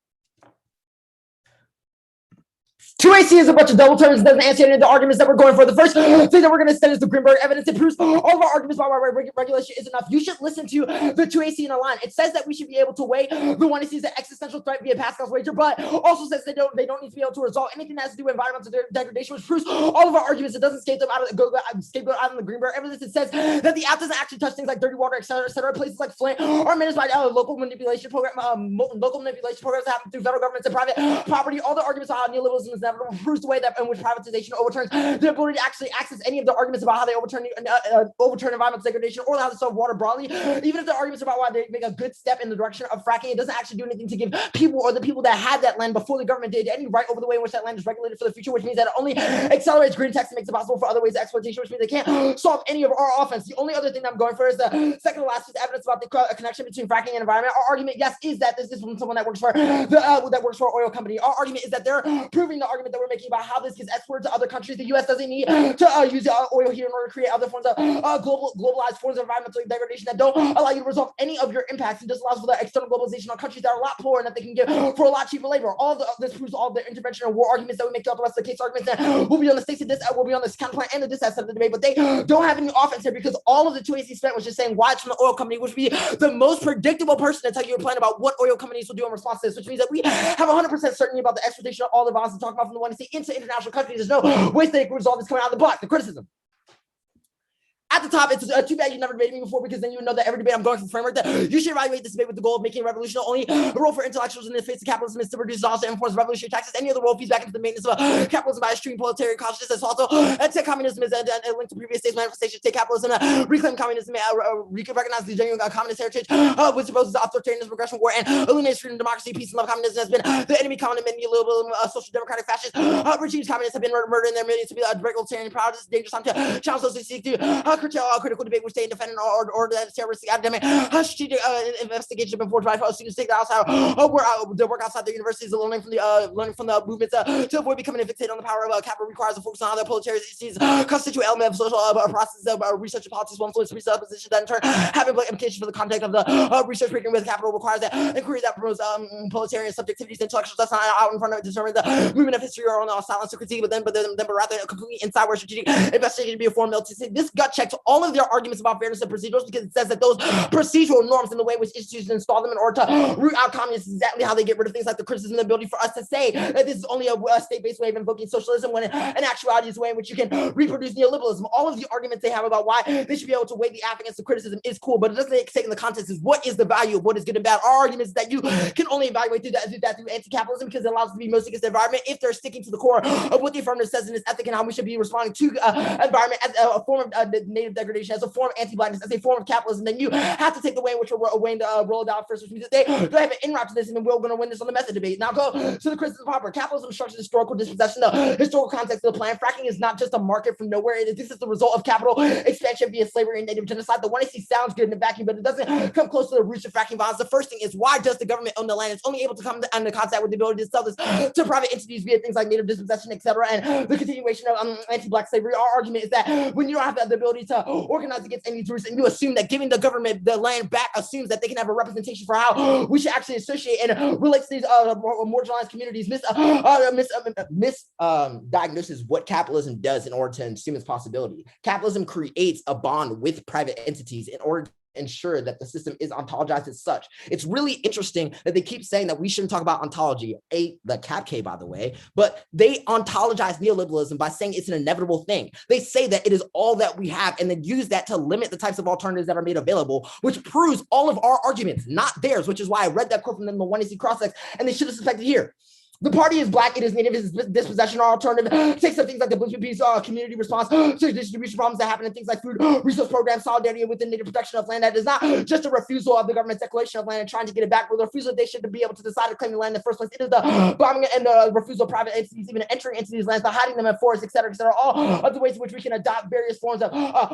2AC is a bunch of double terms. It doesn't answer any of the arguments that we're going for. The first thing that we're going to send is the Greenberg evidence. It proves all of our arguments about why regulation is enough. You should listen to the 2AC in a line. It says that we should be able to weigh the 1AC as an existential threat via Pascal's wager, but also says they don't need to be able to resolve anything that has to do with environmental degradation, which proves all of our arguments. It doesn't scapegoat out of the Greenberg evidence. It says that the app doesn't actually touch things like dirty water, etc., etc. Places like Flint are managed by local manipulation programs that happen through federal governments and private property. All the arguments about how neoliberalism is inevitable proves the way that in which privatization overturns the ability to actually access any of the arguments about how they overturn environmental degradation or how they solve water broadly. Even if the arguments about why they make a good step in the direction of fracking, it doesn't actually do anything to give people or the people that had that land before the government did any right over the way in which that land is regulated for the future, which means that it only accelerates green tax and makes it possible for other ways of exploitation, which means they can't solve any of our offense. The only other thing that I'm going for is the second to last piece of evidence about the connection between fracking and environment. Our argument, yes, is that this is from someone that works for that works for an oil company. Our argument is that they're proving the argument that we're making about how this gets exported to other countries. The U.S. doesn't need to use oil here in order to create other forms of globalized forms of environmental degradation that don't allow you to resolve any of your impacts. It just allows for the external globalization on countries that are a lot poorer and that they can get for a lot cheaper labor. This proves all the intervention and war arguments that we make throughout the rest of the case arguments that will be on the states of this, will be on this counterpoint and the dissent of the debate, but they don't have any offense here because all of the 2AC spent was just saying why it's from the oil company, which would be the most predictable person to tell you a plan about what oil companies will do in response to this, which means that we have 100% certainty about the exportation of all the bonds to talk about from the 1AC into international countries. There's no way they can resolve this coming out of the block. The criticism. At the top, it's too bad you never debated me before because then you would know that every debate I'm going for framework that you should evaluate this debate with the goal of making a revolution. Only the role for intellectuals in the face of capitalism is to reduce laws and enforce revolutionary taxes. Any other role feeds back into the maintenance of capitalism by a extreme proletarian consciousness. That's also take communism as a link to previous states' manifestations. Take capitalism, reclaim communism, recognize the genuine communist heritage, which opposes authoritarianism, progression, war, and eliminates freedom, democracy, peace, and love. Communism has been the enemy common to many liberal, social democratic fascist regimes. Communists have been murdering their millions to be regulatarian proud. It's a dangerous time to challenge those who seek to curtail critical debate, which they defend or that terroristic academic strategic investigation before trying to students take the outside work outside their universities, learning from the movements to avoid becoming fixated on the power of capital requires a focus on other proletariat constitute element of social process of research and politics will influence presuppositions that in turn have implications for the context of the research working with capital requires that inquiry that promotes proletarian subjectivities intellectuals that's not out in front of it determine the movement of history or on the silence or critique but rather completely inside where strategic investigation be a formula to say this gut check to all of their arguments about fairness and procedurals because it says that those procedural norms and the way in which institutions install them in order to root out communists is exactly how they get rid of things like the criticism and the ability for us to say that this is only a state-based way of invoking socialism when in actuality is a way in which you can reproduce neoliberalism. All of the arguments they have about why they should be able to weigh the app against the criticism is cool, but it doesn't take in the context is what is the value of what is good and bad. Our argument is that you can only evaluate through anti-capitalism because it allows us to be most against the environment if they're sticking to the core of what the affirmative says in its ethic and how we should be responding to environment as a form of native degradation, as a form of anti-blackness, as a form of capitalism. Then you have to take the way in which we're weighing to roll it out first, which means that they don't have an in-route to this, and then we're going to win this on the method debate. Now go to the criticism of Harper. Capitalism structures historical dispossession, the historical context of the plan. Fracking is not just a market from nowhere. This is the result of capital expansion via slavery and native genocide. The 1AC sounds good in the vacuum, but it doesn't come close to the roots of fracking violence. The first thing is, why does the government own the land? It's only able to come into contact with the ability to sell this to private entities via things like native dispossession, etc., and the continuation of anti-black slavery. Our argument is that when you don't have the ability to organize against any groups and you assume that giving the government the land back assumes that they can have a representation for how we should actually associate and relate to these marginalized communities, misdiagnoses what capitalism does in order to assume its possibility. Capitalism creates a bond with private entities in order to ensure that the system is ontologized as such. It's really interesting that they keep saying that we shouldn't talk about ontology, the cap K, by the way, but they ontologize neoliberalism by saying it's an inevitable thing. They say that it is all that we have and then use that to limit the types of alternatives that are made available, which proves all of our arguments, not theirs, which is why I read that quote from them in the 1AC cross-sex, and they should have suspected here. The party is Black, it is Native, it is dispossession or alternative. Take some things like the Blue Peace community response to distribution problems that happen in things like food, resource programs, solidarity within Native protection of land. That is not just a refusal of the government's declaration of land and trying to get it back, but the refusal they should be able to decide to claim the land in the first place. It is the bombing and the refusal of private entities even entering into these lands, by hiding them in forests, etc., etc. All of the ways in which we can adopt various forms of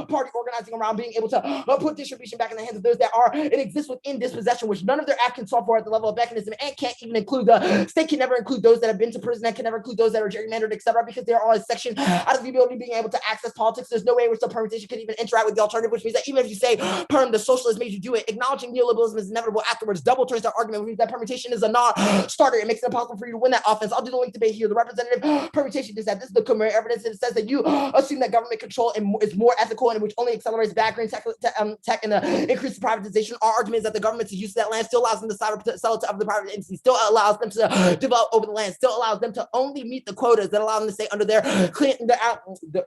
party organizing around being able to put distribution back in the hands of those that are and exist within dispossession, which none of their acts can solve for at the level of mechanism, and can't even include the state can never include those that have been to prison, and can never include those that are gerrymandered, etc., because they're all a section out of the ability of being able to access politics. There's no way in which the permutation can even interact with the alternative, which means that even if you say perm, the socialist made you do it, acknowledging neoliberalism is inevitable afterwards double turns that argument, which means that permutation is a non-starter. It makes it impossible for you to win that offense. I'll do the link debate here. The representative permutation is that this is the Khmer evidence, and it says that you assume that government control is more ethical and which only accelerates bad green tech and increases privatization. Our argument is that the government's use of that land still allows them to sell it to other private entities, still allows them to develop over the land, still allows them to only meet the quotas that allow them to stay under their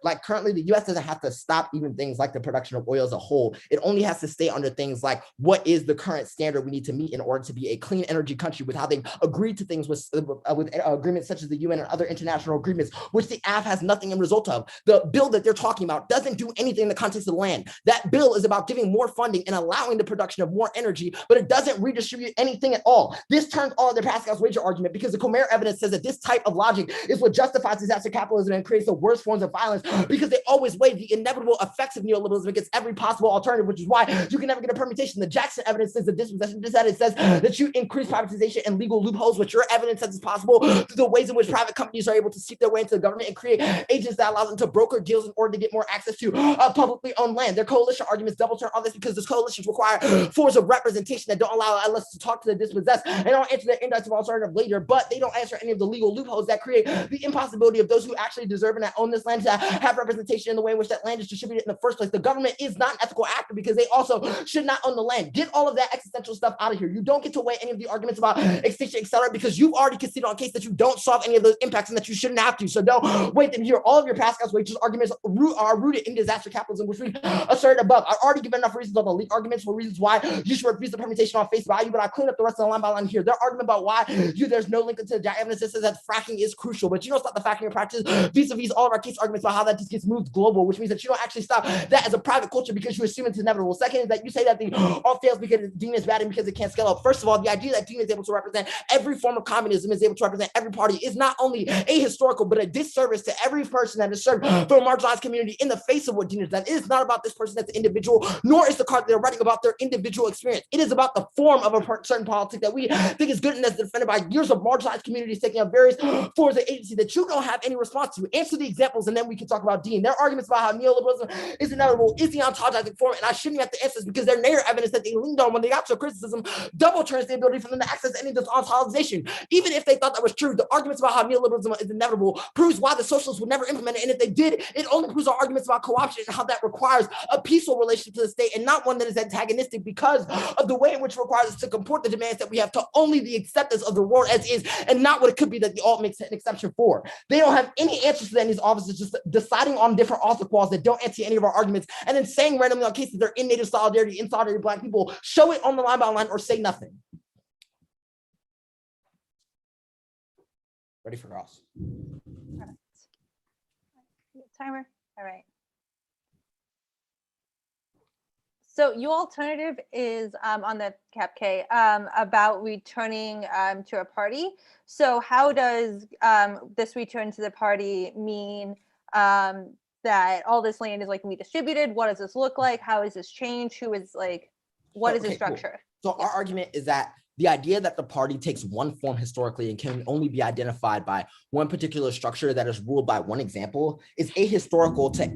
like currently the U.S. doesn't have to stop even things like the production of oil as a whole. It only has to stay under things like what is the current standard we need to meet in order to be a clean energy country, with how they've agreed to things with agreements such as the UN and other international agreements, which the AF has nothing in result of. The bill that they're talking about doesn't do anything in the context of the land. That bill is about giving more funding and allowing the production of more energy, but it doesn't redistribute anything at all. This turns on their Pascal's wager argument, because the Khmer evidence says that this type of logic is what justifies disaster capitalism and creates the worst forms of violence, because they always weigh the inevitable effects of neoliberalism against every possible alternative, which is why you can never get a permutation. The Jackson evidence says that dispossession, it says that you increase privatization and legal loopholes, which your evidence says is possible through the ways in which private companies are able to seep their way into the government and create agents that allow them to broker deals in order to get more access to publicly owned land. Their coalition arguments double turn on this, because those coalitions require forms of representation that don't allow us to talk to the dispossessed, and don't answer their indictment alternative later, but they don't answer any of the legal loopholes that create the impossibility of those who actually deserve and that own this land to have representation in the way in which that land is distributed in the first place. The government is not an ethical actor because they also should not own the land. Get all of that existential stuff out of here. You don't get to weigh any of the arguments about extinction, etc., because you've already conceded on a case that you don't solve any of those impacts and that you shouldn't have to. So don't wait them here. All of your Pascal's wages arguments are rooted in disaster capitalism, which we asserted above. I've already given enough reasons on the leak arguments for reasons why you should refuse the permutation on face value, but I clean up the rest of the line by line here. Their argument about why there's no link to the evidence that says that fracking is crucial, but you don't stop the fracking in practice vis-a-vis all of our case arguments about how that just gets moved global, which means that you don't actually stop that as a private culture because you assume it's inevitable. Second is that you say that the all fails because Dean is bad and because it can't scale up. First of all, the idea that Dean is able to represent every form of communism, is able to represent every party, is not only ahistorical, but a disservice to every person that is served for a marginalized community in the face of what Dean is. That it is not about this person as an individual, nor is the card that they're writing about their individual experience. It is about the form of a certain politics that we think is good and that's defended by years of marginalized communities taking up various forms of agency that you don't have any response to. Answer the examples and then we can talk about Dean. Their arguments about how neoliberalism is inevitable is the ontologizing form, and I shouldn't have to answer this because their native evidence that they leaned on when they got to criticism double turns the ability for them to access any of this ontologization. Even if they thought that was true, the arguments about how neoliberalism is inevitable proves why the socialists would never implement it, and if they did, it only proves our arguments about co-option and how that requires a peaceful relationship to the state and not one that is antagonistic because of the way in which it requires us to comport the demands that we have to only the acceptance of the world as is and not what it could be that the alt makes an exception for. They don't have any answers to that in these offices, just deciding on different author quals that don't answer any of our arguments and then saying randomly on cases they're in native solidarity, in solidarity with Black people, show it on the line by line or say nothing. Ready for cross. Timer. All right. So your alternative is on the CapK about returning to a party. So how does this return to the party mean that all this land is like redistributed? What does this look like? How is this changed? Who is like, what is the structure? Cool. So our argument is that the idea that the party takes one form historically and can only be identified by one particular structure that is ruled by one example is ahistorical to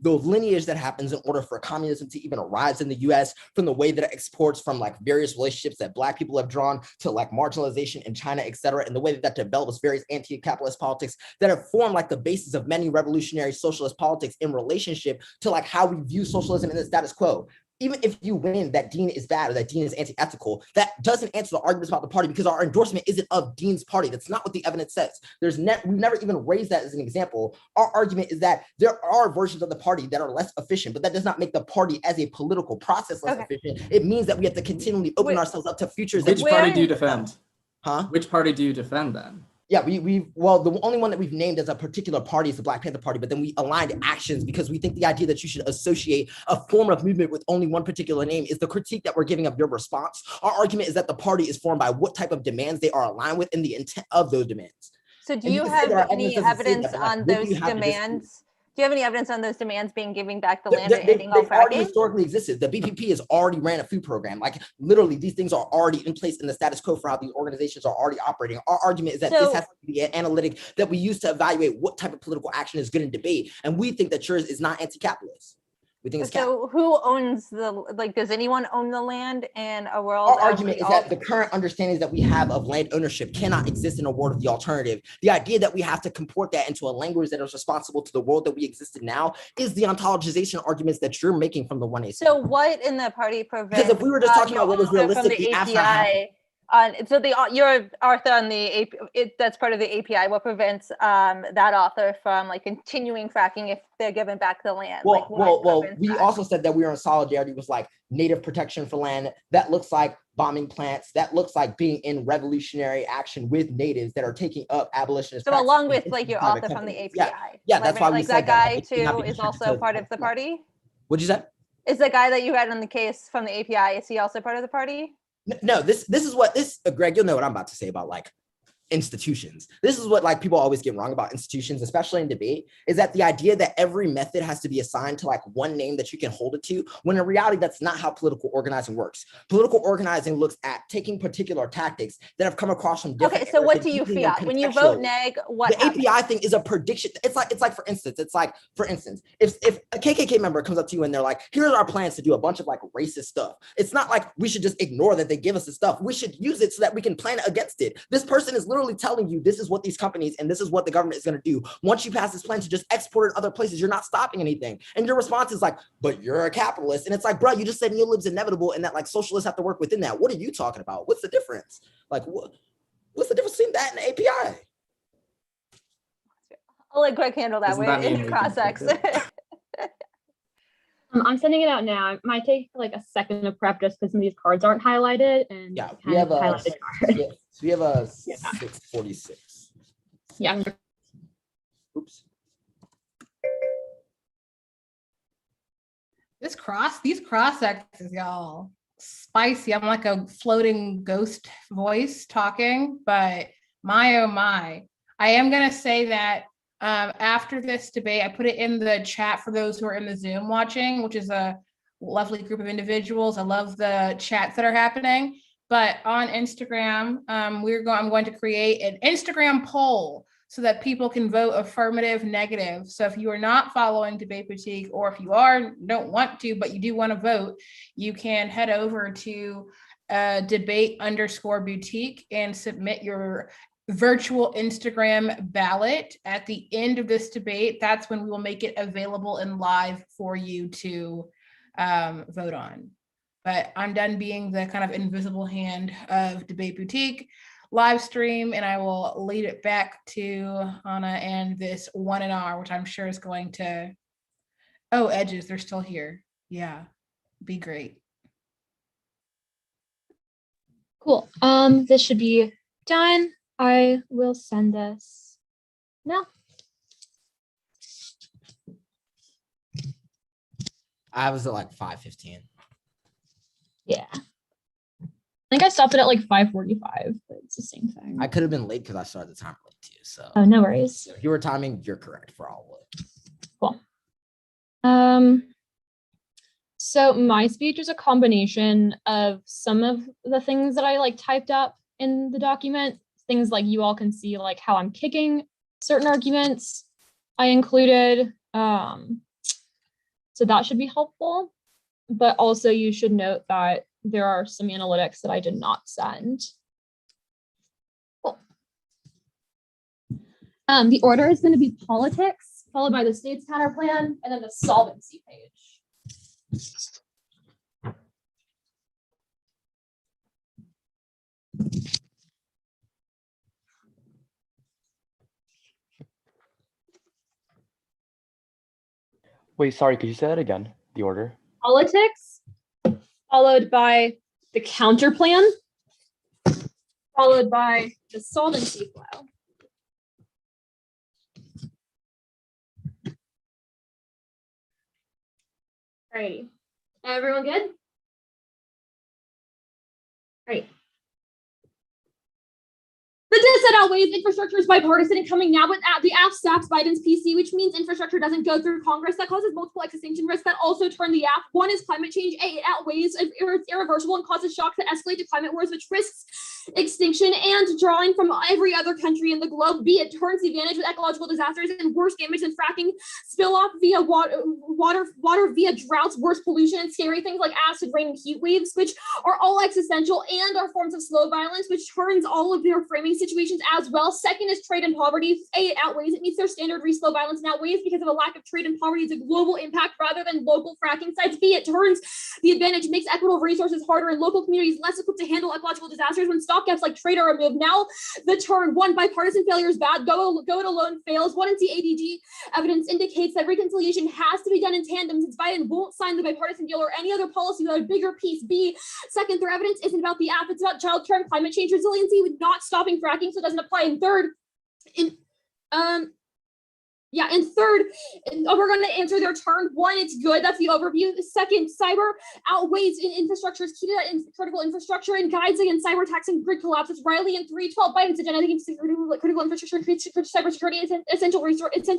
the lineage that happens in order for communism to even arise in the US, from the way that it exports from like various relationships that Black people have drawn to like marginalization in China, et cetera, and the way that that develops various anti-capitalist politics that have formed like the basis of many revolutionary socialist politics in relationship to like how we view socialism in the status quo. Even if you win that Dean is bad or that Dean is anti-ethical, that doesn't answer the arguments about the party because our endorsement isn't of Dean's party. That's not what the evidence says. We've never even raised that as an example. Our argument is that there are versions of the party that are less efficient, but that does not make the party as a political process less efficient. It means that we have to continually open ourselves up to futures. Which party do you defend? Huh? Which party do you defend then? Yeah, well, the only one that we've named as a particular party is the Black Panther Party, but then we aligned actions because we think the idea that you should associate a form of movement with only one particular name is the critique that we're giving of your response. Our argument is that the party is formed by what type of demands they are aligned with and the intent of those demands. So do you have any evidence on those demands? Do you have any evidence on those demands being giving back the land and ending all They've already fracking? historically existed. The BPP has already ran a food program. Like literally, these things are already in place in the status quo for how these organizations are already operating. Our argument is that this has to be an analytic that we use to evaluate what type of political action is good in debate. And we think that yours is not anti-capitalist. We think it's so who owns does anyone own the land in a world? Our argument is that the current understandings that we have of land ownership cannot exist in a world of the alternative. The idea that we have to comport that into a language that is responsible to the world that we exist in now is the ontologization arguments that you're making from the 1A. So what in the party prevents? Because if we were just talking about what was realistic, the API. Your author on the API, that's part of the API. What prevents that author from like continuing fracking if they're given back the land? Well, we also said that we are in solidarity with like native protection for land. That looks like bombing plants. That looks like being in revolutionary action with natives that are taking up abolitionist. So along with like your author from the API. Yeah, that's why we said that guy too is also part of the party. What'd you say? Is the guy that you had on the case from the API? Is he also part of the party? No, this is what Greg, you'll know what I'm about to say about like institutions. This is what like people always get wrong about institutions, especially in debate, is that the idea that every method has to be assigned to like one name that you can hold it to, when in reality, that's not how political organizing works. Political organizing looks at taking particular tactics that have come across from different. Okay, so what do you feel when you vote neg? What the happens? API thing is a prediction. It's like for instance, if a KKK member comes up to you and they're like, here's our plans to do a bunch of like racist stuff. It's not like we should just ignore that they give us the stuff. We should use it so that we can plan against it. This person is literally telling you this is what these companies and this is what the government is going to do. Once you pass this plan to just export it other places, you're not stopping anything. And your response is like, but you're a capitalist. And it's like, bro, you just said neoliberalism is inevitable and that like socialists have to work within that. What are you talking about? What's the difference? Like, what's the difference between that and the API? I'll let Greg handle that way in the cross-ex. I'm sending it out now. It might take like a second of prep just because some of these cards aren't highlighted. And yeah, we have a 646. Yeah. Oops. These cross-exes, y'all, spicy. I'm like a floating ghost voice talking, but my oh my. I am gonna say that after this debate, I put it in the chat for those who are in the Zoom watching, which is a lovely group of individuals. I love the chats that are happening. But on Instagram, I'm going to create an Instagram poll so that people can vote affirmative, negative. So if you are not following Debate Boutique, or if you don't want to, but you do want to vote, you can head over to debate_boutique and submit your virtual Instagram ballot at the end of this debate. That's when we will make it available and live for you to vote on. But I'm done being the kind of invisible hand of Debate Boutique live stream, and I will lead it back to Anna and this 1R, which I'm sure is going to, oh, edges, they're still here. Yeah, be great. Cool. This should be done. I will send this now. I was at like 5:15. Yeah. I think I stopped it at like 5:45, but it's the same thing. I could have been late because I started the timer late too. So oh, no worries. If you were timing, you're correct for all of it. Cool. So my speech is a combination of some of the things that I like typed up in the document. Things like you all can see like how I'm kicking certain arguments I included. So that should be helpful. But also you should note that there are some analytics that I did not send. Cool. The order is going to be politics, followed by the state's counter plan, and then the solvency page. Wait, sorry, could you say that again? The order? Politics, followed by the counter plan, followed by the solvency flow. Alrighty. Everyone good? Great. The dissent outweighs infrastructure is bipartisan and coming now, but the app stacks Biden's PC, which means infrastructure doesn't go through Congress. That causes multiple extinction risks that also turn the app. One is climate change. A, it outweighs, it's irreversible and causes shocks that escalate to climate wars, which risks extinction and drawing from every other country in the globe. B, it turns the advantage with ecological disasters and worse damage than fracking, spill off via water via droughts, worse pollution, and scary things like acid rain and heat waves, which are all existential and are forms of slow violence, which turns all of their framing situations as well. Second is trade and poverty. A, it outweighs, it meets their standard slow violence and outweighs because of a lack of trade and poverty. It's a global impact rather than local fracking sites. B, it turns the advantage, makes equitable resources harder and local communities less equipped to handle ecological disasters when stopgaps like trade are removed. Now the turn, one, bipartisan failure is bad, go it alone fails. One, CADG evidence indicates that reconciliation has to be done in tandem since Biden won't sign the bipartisan deal or any other policy without a bigger piece. B, second, their evidence isn't about the app, it's about childcare and climate change resiliency with not stopping fracking, so it doesn't apply. And third, and third, we're going to answer their turn. One, it's good. That's the overview. The second, cyber outweighs in infrastructure is key to that critical infrastructure and guides against cyber attacks and grid collapses. Riley and 312 Biden's agenda against critical infrastructure and creates cybersecurity essential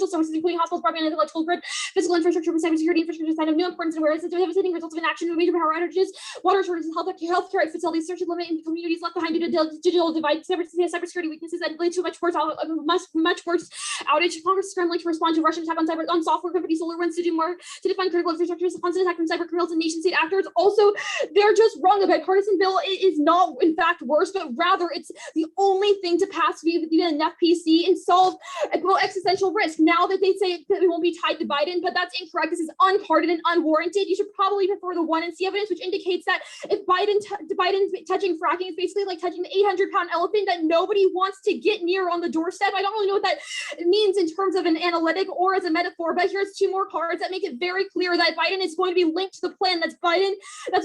services, including hospitals, broadband, and electrical grid, physical infrastructure, for cybersecurity infrastructure, sign of new importance and awareness of devastating results of inaction with major power outages, water shortages, healthcare facilities, search and limit in communities left behind due to digital divide, cybersecurity weaknesses that lead to a much worse outage. Congress is scrambling to respond to Russian attack on software company SolarWinds to do more to defend critical infrastructure, constant attack from cyber criminals and nation state actors. Also, they're just wrong. The bipartisan bill is not, in fact, worse, but rather it's the only thing to pass via an FPC and solve existential risk. Now that they say that it won't be tied to Biden, but that's incorrect. This is unparted and unwarranted. You should probably prefer the 1 and C evidence, which indicates that if Biden's touching fracking is basically like touching the 800-pound elephant that nobody wants to get near on the doorstep. I don't really know what that means in terms of an analytic or as a metaphor, but here's 2 more cards that make it very clear that Biden is going to be linked to the plan. That's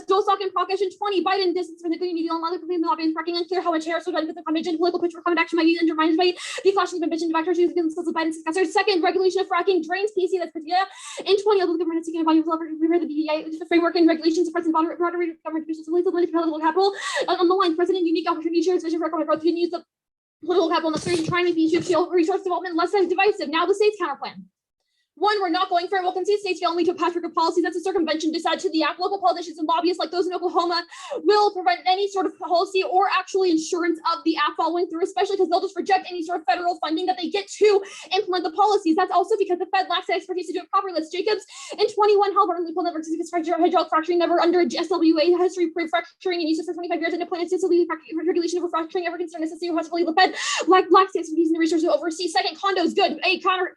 Dosok and Proposition 20. Biden distance from the community on other complaints about fracking, unclear how much hair so done with the climate and political picture of climate action might be undermined by the flashing of ambition to factors used against the Biden successors. Second, regulation of fracking drains PC. That's in 20. Although the government is seeking a volume of prepare the BDI the framework and regulations suppressing broader government officials to lead political capital. On the line, President unique opportunity shares vision for economic growth to use the political capital in the street and trying to be resource development less divisive. Now the state's counterplan. 1, we're not going for it. We'll concede states fail and lead to a patchwork of policies. That's a circumvention decided to the act. Local politicians and lobbyists like those in Oklahoma will prevent any sort of policy or actually insurance of the act following through, especially because they'll just reject any sort of federal funding that they get to implement the policies. That's also because the Fed lacks the expertise to do it properly. Let's Jacobs and 21 Halliburton loophole networks because hydraulic fracturing never under a SWA history fracturing and uses for 25 years and deployment system regulation over fracturing ever concerned necessary possibly the Fed lacks the expertise and the resources to oversee. Second, condos good. A, counter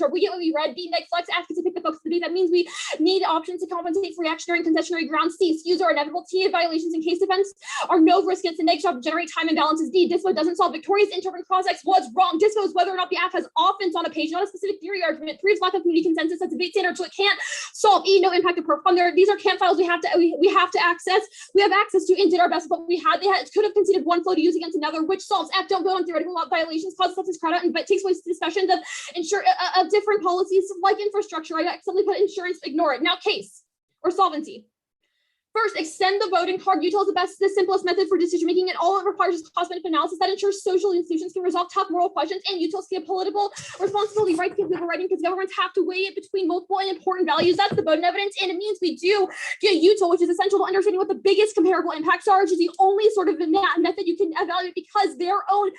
we get what we read. B, next flex ask us to pick the focus of the day. That means we need options to compensate for reactionary and concessionary grounds. C, SKUs are inevitable. T, violations in case defense are no risk against the next job generate time imbalances. D, DISPO doesn't solve victorious interpret cross-ex was wrong. DISPO is whether or not the app has offense on a page, not a specific theory argument. 3 is lack of community consensus. That's debate standard, so it can't solve. E, no impact of perf. These are camp files we have to access. We have access to and did our best, but could have conceded one flow to use against another, which solves F, don't go on theoretical violations, causes substance crowd out, and takes place discussions of different policies like infrastructure. I accidentally put insurance, ignore it. Now case or solvency. First, extend the voting card. Utah is the simplest method for decision making, and all it requires is cost-benefit analysis that ensures social institutions can resolve tough moral questions, and Utah's political responsibility, right? Because writing, because governments have to weigh it between multiple and important values. That's the voting evidence, and it means we do get Utah, which is essential to understanding what the biggest comparable impacts are, which is the only sort of method you can evaluate because their own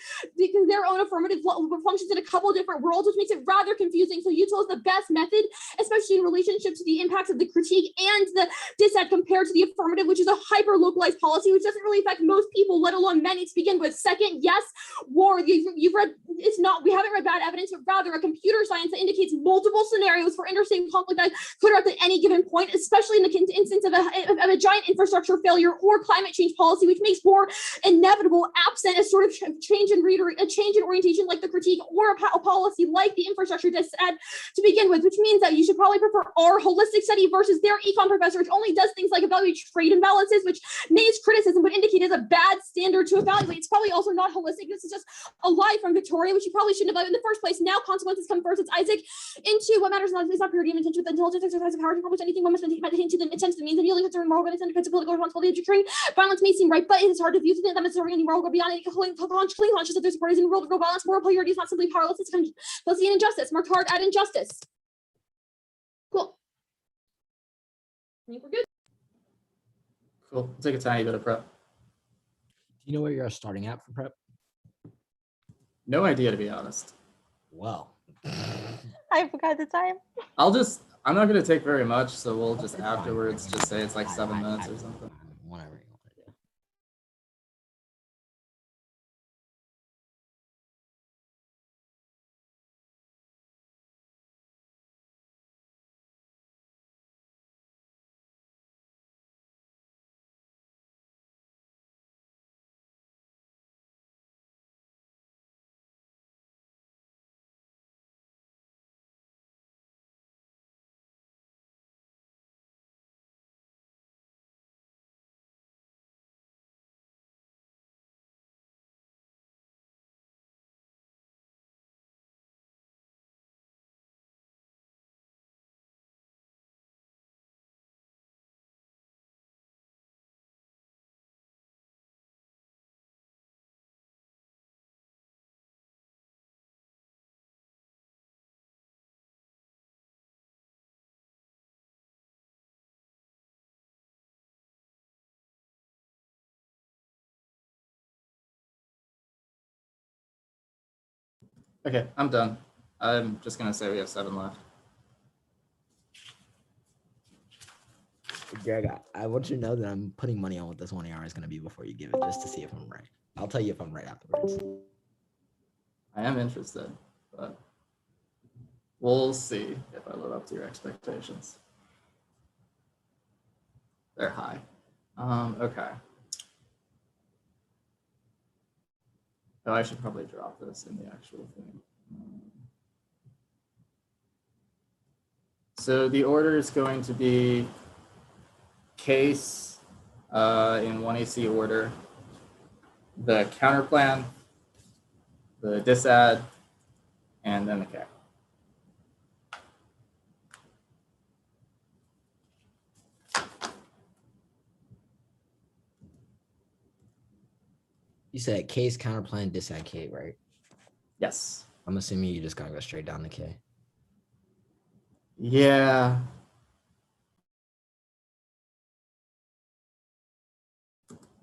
affirmative functions in a couple of different worlds, which makes it rather confusing. So Utah is the best method, especially in relationship to the impacts of the critique and the dissent compared to the affirmative, which is a hyper-localized policy, which doesn't really affect most people, let alone many to begin with. Second, yes, war. You've read, it's not, we haven't read bad evidence, but rather a computer science that indicates multiple scenarios for interstate conflict that could erupt at any given point, especially in the instance of a giant infrastructure failure or climate change policy, which makes war inevitable, absent a sort of change in orientation like the critique or a policy like the infrastructure dissent to begin with, which means that you should probably prefer our holistic study versus their econ professor, which only does things like evaluate trade imbalances, which May's criticism would indicate is a bad standard to evaluate. It's probably also not holistic. This is just a lie from Victoria, which you probably shouldn't have in the first place. Now consequences come first. It's Isaac into what matters not is not purity of intention with intelligence, exercise of power to accomplish anything. One must maintain to the intent to the means of yielding concern, moral goodness, and political responsibility of declaring violence may seem right, but it is hard to view that it's serving any moral good beyond any clean conscious that there's parties in the world of real violence. Moral polarity is not simply powerless, it's complicity and injustice. Marked hard at injustice. Cool. I think we're good. Cool. I'll take a tiny bit of prep. Do you know where you're starting at for prep? No idea, to be honest. Well, I forgot the time. I'm not going to take very much, so we'll just afterwards just say it's like 7 minutes or something. Whatever you want to do. Okay, I'm done. I'm just going to say we have 7 left. Greg, I want you to know that I'm putting money on what this 1 hour is going to be before you give it, just to see if I'm right. I'll tell you if I'm right afterwards. I am interested, but we'll see if I live up to your expectations. They're high. Okay. Oh, I should probably drop this in the actual thing. So the order is going to be case in 1AC order, the counterplan, the disad, and then the K. You said case, counterplan, disad, K, right? Yes. I'm assuming you just gotta go straight down the K. Yeah.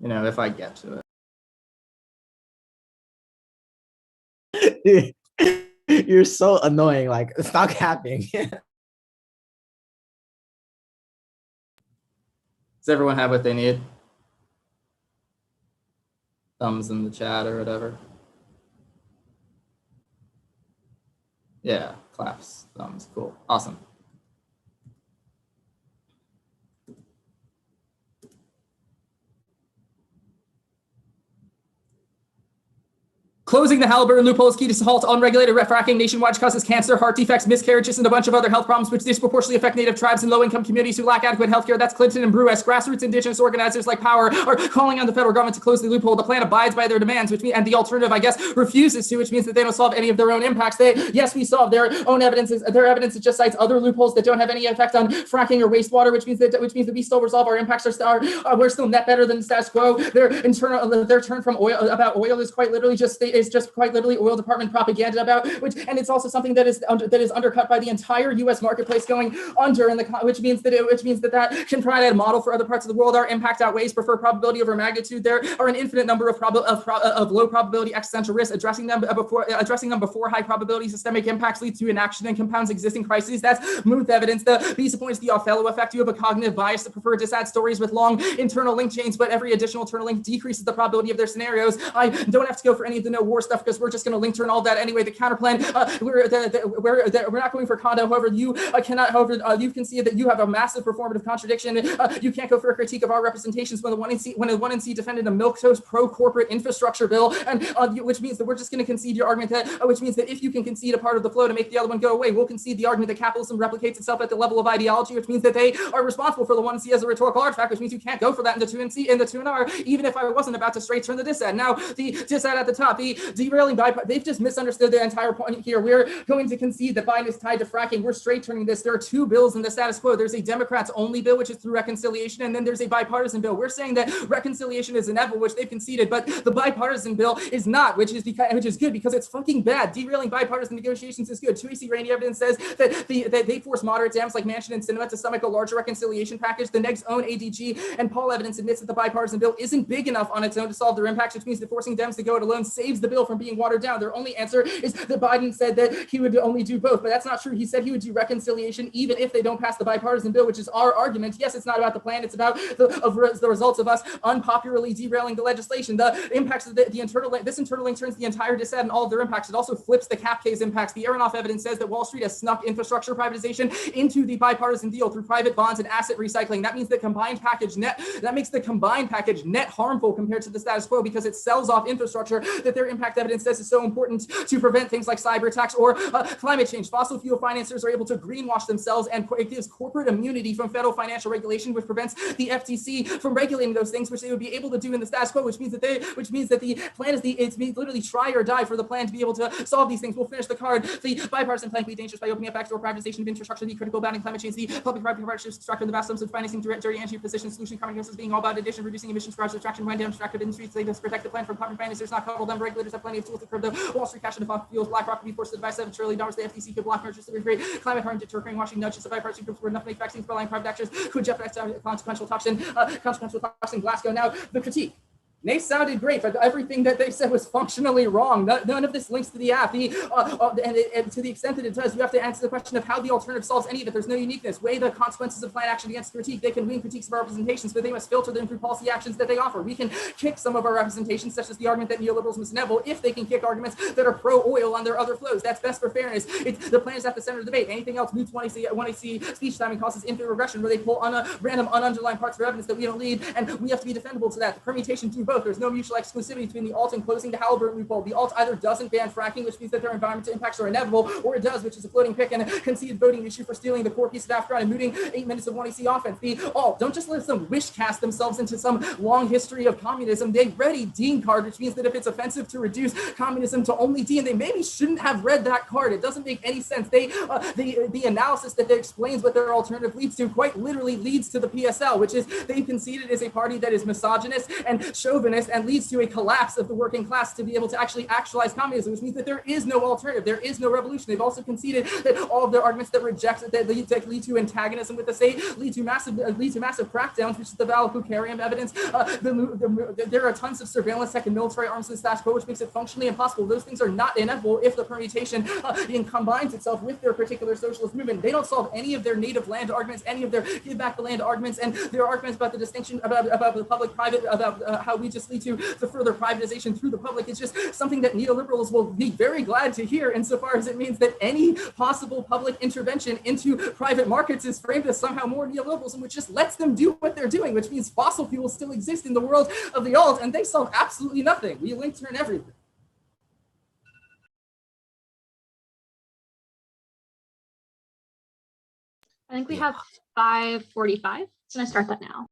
You know, if I get to it. You're so annoying. Like, stop happening. Does everyone have what they need? Thumbs in the chat or whatever. Yeah, claps, thumbs, cool, awesome. Closing the Halliburton loophole is key to halt unregulated fracking nationwide, causes cancer, heart defects, miscarriages, and a bunch of other health problems which disproportionately affect Native tribes and low-income communities who lack adequate healthcare. That's Clinton and Brew. As grassroots indigenous organizers like Power are calling on the federal government to close the loophole. The plan abides by their demands, which mean, and the alternative, I guess, refuses to, which means that they don't solve any of their own impacts. Yes, we solve their own evidence. Their evidence just cites other loopholes that don't have any effect on fracking or wastewater, which means that we still resolve our impacts. We're still net better than the status quo. Their turn from oil about oil is quite literally quite literally oil department propaganda about and it's also something that is undercut by the entire U.S. marketplace going under, which means that can provide a model for other parts of the world. Our impact outweighs preferred probability over magnitude. There are an infinite number of low probability existential risks. Addressing them before high probability systemic impacts leads to inaction and compounds existing crises. That's Muth evidence. The piece points to the Othello effect. You have a cognitive bias to prefer disad stories with long internal link chains, but every additional internal link decreases the probability of their scenarios. I don't have to go for any of the war stuff because we're just going to link turn all that anyway. The counterplan, we're not going for condo. However, you cannot. However, you can see that you have a massive performative contradiction. You can't go for a critique of our representations when the 1NC defended a milquetoast pro-corporate infrastructure bill, and which means that we're just going to concede your argument that, which means that if you can concede a part of the flow to make the other one go away, we'll concede the argument that capitalism replicates itself at the level of ideology, which means that they are responsible for the 1NC as a rhetorical artifact, which means you can't go for that in the 2NC in the 2NR, even if I wasn't about to straight turn the dissad. Now, the dissad at the top, the derailing they've just misunderstood the entire point here. We're going to concede that Biden is tied to fracking. We're straight turning this. There are two bills in the status quo. There's a Democrats only bill, which is through reconciliation, and then there's a bipartisan bill. We're saying that reconciliation is inevitable, which they've conceded, but the bipartisan bill is not, which is good because it's fucking bad. Derailing bipartisan negotiations is good. 2AC Rainey evidence says that they force moderate Dems like Manchin and Sinema to stomach a larger reconciliation package. The next own ADG and Paul evidence admits that the bipartisan bill isn't big enough on its own to solve their impacts, which means that forcing Dems to go it alone saves the bill from being watered down. Their only answer is that Biden said that he would only do both, but that's not true. He said he would do reconciliation even if they don't pass the bipartisan bill, which is our argument. Yes, it's not about the plan. It's about the results of us unpopularly derailing the legislation. The impacts of the internal link, this internal link turns the entire dissent and all of their impacts. It also flips the cap case impacts. The Aronoff evidence says that Wall Street has snuck infrastructure privatization into the bipartisan deal through private bonds and asset recycling. That means the combined package that makes the combined package net harmful compared to the status quo because it sells off infrastructure that their impact evidence says is so important to prevent things like cyber attacks or climate change. Fossil fuel financiers are able to greenwash themselves, and it gives corporate immunity from federal financial regulation, which prevents the FTC from regulating those things, which they would be able to do in the status quo, which means that the plan is it's literally try or die for the plan to be able to solve these things. We'll finish the card. The bipartisan plan can be dangerous by opening up backdoor privatization of infrastructure, the critical batting climate change, the public-private partnerships structure, the vast sums of financing, dirty energy position, solution, carbon gases being all about addition, reducing emissions, carbon subtraction, wind down, extractive industries. They just protect the plan from carbon financiers, not cuddle them. Regulators have plenty of tools to curb the Wall Street cash into fossil fuels. BlackRock could be forced to buy $7 trillion. The FTC could block mergers to create climate harm, deter greenwashing nudges. The bipartisan groups were enough to make vaccines relying private actors could jeopardize consequential toxin Glasgow. Now, the critique. They sounded great, but everything that they said was functionally wrong. None of this links to the app. And to the extent that it does, you have to answer the question of how the alternative solves any of it. There's no uniqueness. Weigh the consequences of plan action against critique. They can win critiques of our representations, but they must filter them through policy actions that they offer. We can kick some of our representations, such as the argument that neoliberalism is inevitable, if they can kick arguments that are pro-oil on their other flows. That's best for fairness. The plan is at the center of the debate. Anything else moots 1AC speech timing causes infinite regression, where they pull random ununderlined parts of evidence that we don't need, and we have to be defendable to that. The permutation through both. There's no mutual exclusivity between the alt and closing the Halliburton loophole. The alt either doesn't ban fracking, which means that their environmental impacts are inevitable, or it does, which is a floating pick and a conceded voting issue for stealing the core piece of Afghan and mooting 8 minutes of 1AC offense. The alt don't just let them wish cast themselves into some long history of communism. They read a Dean card, which means that if it's offensive to reduce communism to only Dean, they maybe shouldn't have read that card. It doesn't make any sense. The analysis that explains what their alternative leads to quite literally leads to the PSL, which is they conceded is a party that is misogynist and chauvinist and leads to a collapse of the working class to be able to actually actualize communism, which means that there is no alternative. There is no revolution. They've also conceded that all of their arguments that reject that lead to antagonism with the state lead to massive crackdowns, which is the Valakukarian evidence. There are tons of surveillance tech and military arms in the status quo, which makes it functionally impossible. Those things are not inevitable if the permutation combines itself with their particular socialist movement. They don't solve any of their native land arguments, any of their give back the land arguments, and their arguments about the distinction about the public-private, about how we just lead to the further privatization through the public. It's just something that neoliberals will be very glad to hear, insofar as it means that any possible public intervention into private markets is framed as somehow more neoliberalism, which just lets them do what they're doing, which means fossil fuels still exist in the world of the alt, and they solve absolutely nothing. We link turn everything. I think we have 5:45. Can I start that now?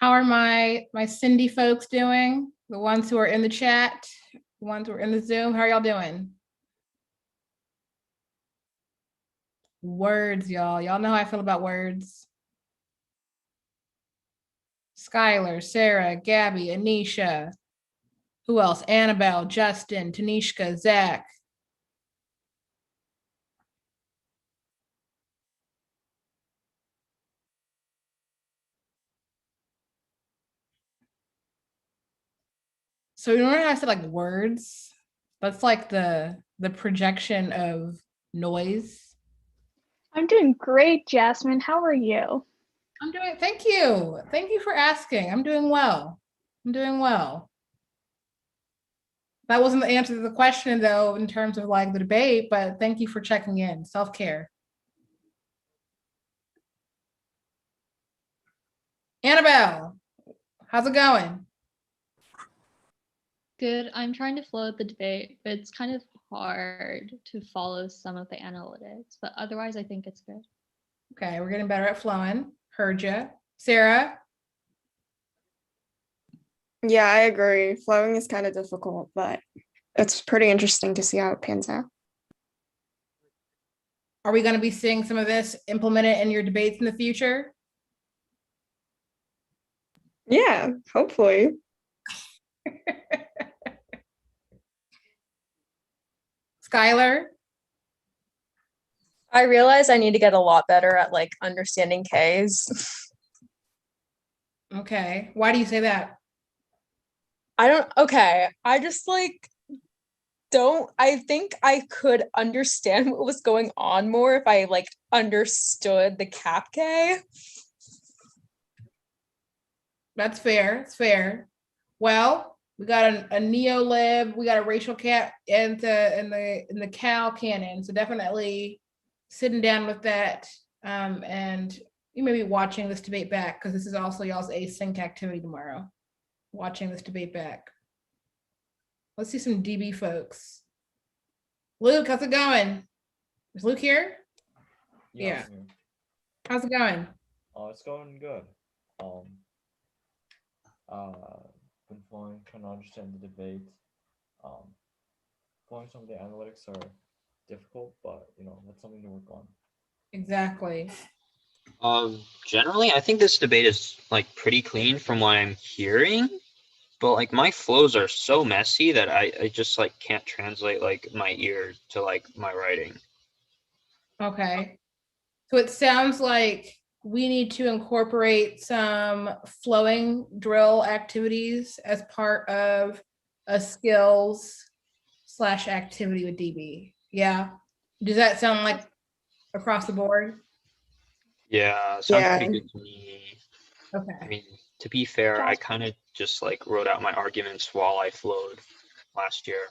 How are my Cindy folks doing? The ones who are in the chat, the ones who are in the Zoom, how are y'all doing? Words, y'all. Y'all know how I feel about words. Skylar, Sarah, Gabby, Anisha. Who else? Annabelle, Justin, Tanishka, Zach. So you remember how I said like words? That's like the projection of noise. I'm doing great, Jasmine. How are you? I'm doing, thank you. Thank you for asking. I'm doing well. I'm doing well. That wasn't the answer to the question though, in terms of like the debate, but thank you for checking in. Self-care. Annabelle, how's it going? Good. I'm trying to flow the debate, but it's kind of hard to follow some of the analytics, but otherwise I think it's good. Okay, we're getting better at flowing. Heard you. Sarah? Yeah, I agree. Flowing is kind of difficult, but it's pretty interesting to see how it pans out. Are we going to be seeing some of this implemented in your debates in the future? Yeah, hopefully. Skylar? I realize I need to get a lot better at like understanding Ks. Okay, why do you say that? I just like I think I could understand what was going on more if I like understood the cap K. That's fair. It's fair. Well, we got a neo-lib, we got a racial cap in the Cal canon. So definitely sitting down with that. And you may be watching this debate back because this is also y'all's async activity tomorrow. Watching this debate back. Let's see some DB folks. Luke, how's it going? Is Luke here? Yeah. How's it going? Oh, it's going good. Been flowing, trying to understand the debate. Flowing some of the analytics are difficult, but that's something to work on. Exactly. Generally, I think this debate is like pretty clean from what I'm hearing, but like my flows are so messy that I just like can't translate like my ear to like my writing. Okay. So it sounds like we need to incorporate some flowing drill activities as part of a skills/activity with DB. Yeah. Does that sound like across the board? Yeah, sounds Yeah. pretty good to me. Okay. I mean, to be fair, I kind of just like wrote out my arguments while I flowed last year,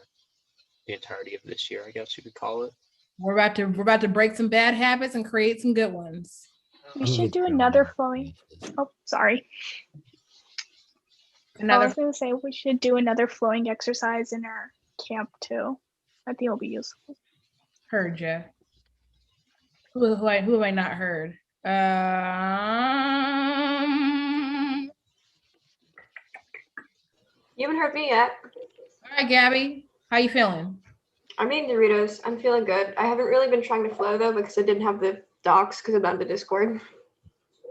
the entirety of this year, I guess you could call it. We're about to break some bad habits and create some good ones. We should do another flowing. Oh, sorry. I was going to say we should do another flowing exercise in our camp too. I think it'll be useful. Heard you. Who have I not heard? You haven't heard me yet. All right, Gabby, how you feeling? I'm eating Doritos. I'm feeling good. I haven't really been trying to flow though because I didn't have the docs because I'm not in the Discord.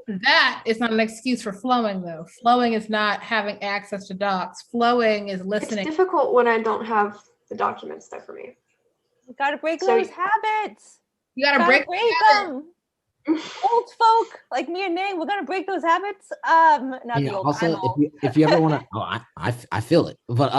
That is not an excuse for flowing though. Flowing is not having access to docs. Flowing is listening. It's difficult when I don't have the documents there for me. You gotta break those habits. You gotta break them. Old folk like me and Nate, we're gonna break those habits. Not the old. Also, if you ever want to, I feel it. But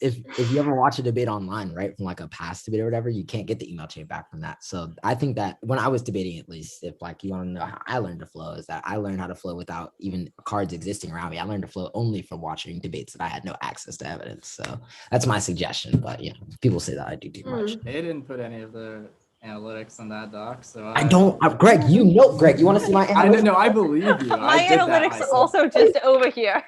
if you ever watch a debate online, right, from like a past debate or whatever, you can't get the email chain back from that. So I think that when I was debating, at least, if like you want to know how I learned to flow, is that I learned how to flow without even cards existing around me. I learned to flow only from watching debates that I had no access to evidence. So that's my suggestion. But people say that I do too much. They didn't put any of the analytics on that doc, so I don't. Greg, Greg, you want to see my analytics? I believe you. My analytics also just over here.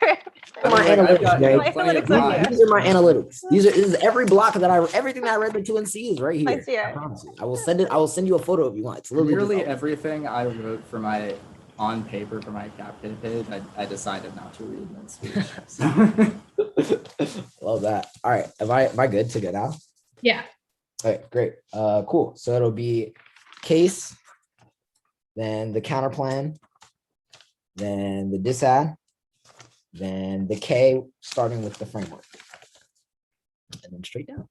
My analytics, Greg. These are my analytics. This is every block that everything that I read the 2 NC is right here. I see it. I promise you. I will send you a photo if you want. It's literally everything I wrote for my on paper for my CapK page, I decided not to read that speech. So. Love that. All right. Am I good to go now? Yeah. All right, great. Cool. So it'll be case, then the counter plan, then the disad, then the K starting with the framework. And then straight down.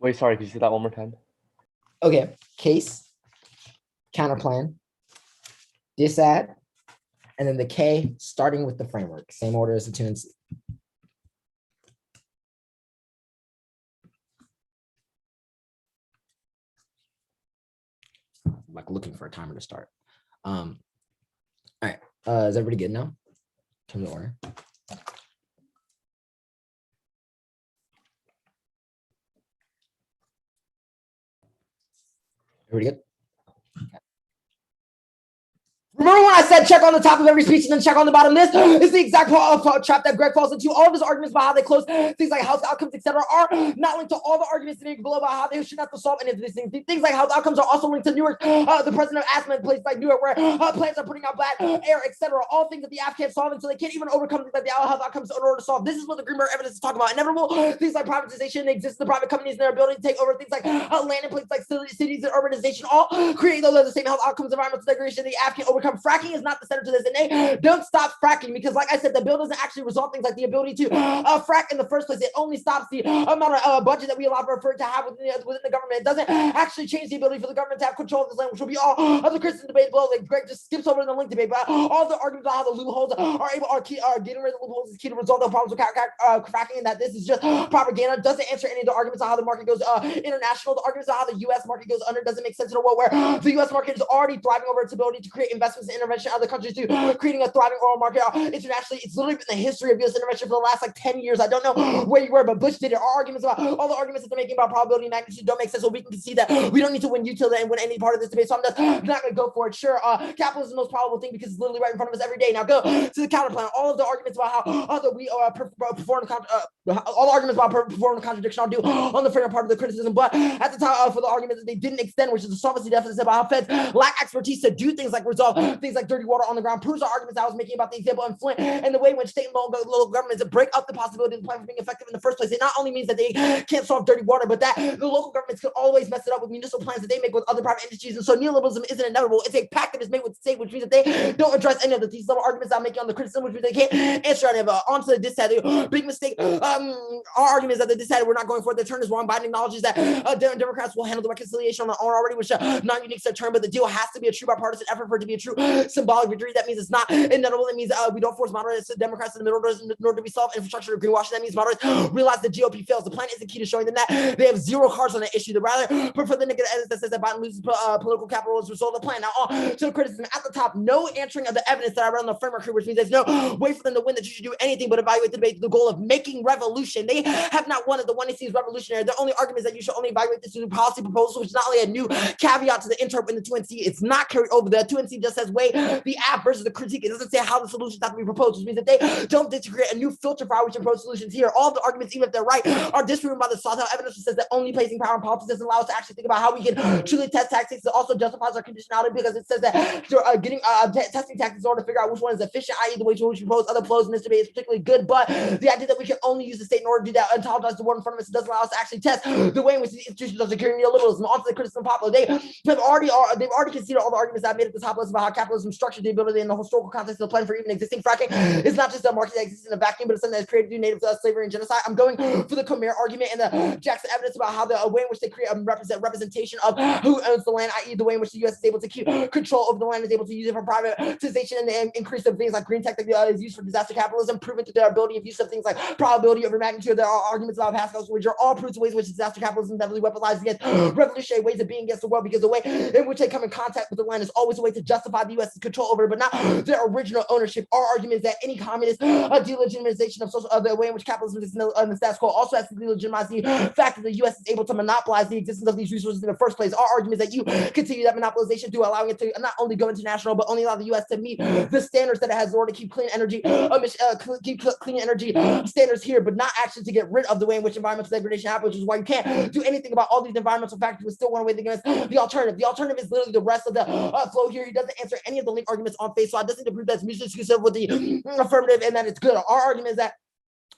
Wait, sorry, could you say that one more time? Okay, case, counter plan, disad, and then the K starting with the framework. Same order as the 2 and C. I'm like looking for a timer to start. All right, is everybody good now? Come to order. Everybody good? Remember when I said check on the top of every speech and then check on the bottom? This is the exact trap that Greg falls into. All of his arguments about how they close things like house outcomes, etc., are not linked to all the arguments that below about how they should have to solve any of these things. Things like house outcomes are also linked to Newark, the president of asthma in places like Newark, where plants are putting out bad air, etc. All things that the Af can't solve, and so they can't even overcome things like the health outcomes in order to solve. This is what the Greenberg evidence is talking about. Inevitable things like privatization, the existence of private companies and their ability to take over things like land in places like cities and urbanization, all creating those are the same health outcomes, environmental degradation the Af can't overcome. Fracking is not the center to this, and they don't stop fracking because, like I said, the bill doesn't actually resolve things like the ability to frack in the first place. It only stops the amount of budget that we allow for it to have within the government. It doesn't actually change the ability for the government to have control of this land, which will be all of the Christian debate below. Like Greg just skips over the link debate, but all the arguments about how the loopholes are getting rid of the loopholes is key to resolve the problems with fracking, and that this is just propaganda. Doesn't answer any of the arguments on how the market goes international. The arguments on how the U.S. market goes under doesn't make sense in a world where the U.S. market is already thriving over its ability to create investments and intervention in other countries to creating a thriving oil market internationally. It's literally been the history of U.S. intervention for the last like 10 years. I don't know where you were, but Bush did it. Our arguments about all the arguments that they're making about probability and magnitude don't make sense. So we can see that we don't need to win utility and win any part of this debate. So I'm just not going to go for it. Sure, capitalism is the most probable thing because it's literally right in front of us every day. Now go to the counter plan. All of the arguments about how that we perform all the arguments about performing the contradiction I'll do on the framework part of the criticism, but at the time for the argument that they didn't extend, which is the solvency deficit about how feds lack expertise to do things like resolve things like dirty water on the ground, proves the arguments I was making about the example in Flint and the way in which state and local governments break up the possibility of the plan for being effective in the first place. It not only means that they can't solve dirty water, but that the local governments could always mess it up with municipal plans that they make with other private entities. And so neoliberalism isn't inevitable. It's a pact that is made with the state, which means that they don't address any of the these level arguments I'm making on the criticism, which means they can't answer any of it. Onto the dissad, big mistake. Our argument is that the dissad we're not going for it. The turn is wrong. Biden acknowledges that Democrats will handle the reconciliation on their own already, which not unique to the term, but the deal has to be a true bipartisan effort for it to be a true symbolic victory. That means it's not inevitable. That means we don't force moderates, Democrats in the middle in order to be solved infrastructure or greenwashing. That means moderates realize the GOP fails. The plan isn't key to showing them that they have zero cards on the issue. They rather prefer the negative evidence that says that Biden loses political capital as a result of the plan. Now, on to the criticism at the top, no answering of the evidence that I read on the framework, which means there's no way for them to win that you should do anything but evaluate the debate to the goal of making revolution. They have not won it. The one they see is revolutionary. Their only argument is that you should only evaluate this through policy proposals, which is not only a new caveat to the interp in the 2NC, it's not carried over. The 2NC just says weigh the app versus the critique. It doesn't say how the solutions have to be proposed, which means that they don't create a new filter for how we should propose solutions here. All of the arguments, even if they're right, are disproven by the sought out evidence, which says that only placing power in politics doesn't allow us to actually think about how we can truly test tactics. It also justifies our conditionality because it says that getting testing tactics in order to figure out which one is efficient, i.e. the way to which we propose other flows in this debate is particularly good, but the idea that we can only use the state in order to do that and apologize to the one in front of us doesn't allow us to actually test the way in which the institutions are securing neoliberalism. Onto the criticism popular. They've already conceded all the arguments that I made at the top list about how capitalism structures the ability in the historical context of the plan for even existing fracking. It's not just a market that exists in a vacuum, but it's something that's created through native slavery and genocide. I'm going for the Khmer argument and the Jackson evidence about how the way in which they create a representation of who owns the land, i.e. the way in which the U.S. is able to keep control over the land, is able to use it for privatization and the increase of things like green tech that is used for disaster capitalism, proven to their ability of use of things like probability over magnitude. There are arguments about Pascal's, which are all proofs of ways in which disaster capitalism heavily weaponized against revolutionary ways of being against the world, because the way in which they come in contact with the land is always a way to justify the U.S.'s control over it, but not their original ownership. Our argument is that any communist delegitimization of social the way in which capitalism is in the status quo also has to delegitimize the fact that the U.S. is able to monopolize the existence of these resources in the first place. Our argument is that you continue that monopolization through allowing it to not only go international, but only allow the U.S. to meet the standards that it has in order to keep clean energy clean energy standards here, but not actually to get rid of the way in which environmental degradation happens, which is why you can't do anything about all these environmental factors but still want to weigh against the alternative. The alternative is literally the rest of the flow here. He doesn't answer any of the link arguments on face, so I just need to prove that's mutually exclusive with the affirmative and that it's good. Our argument is that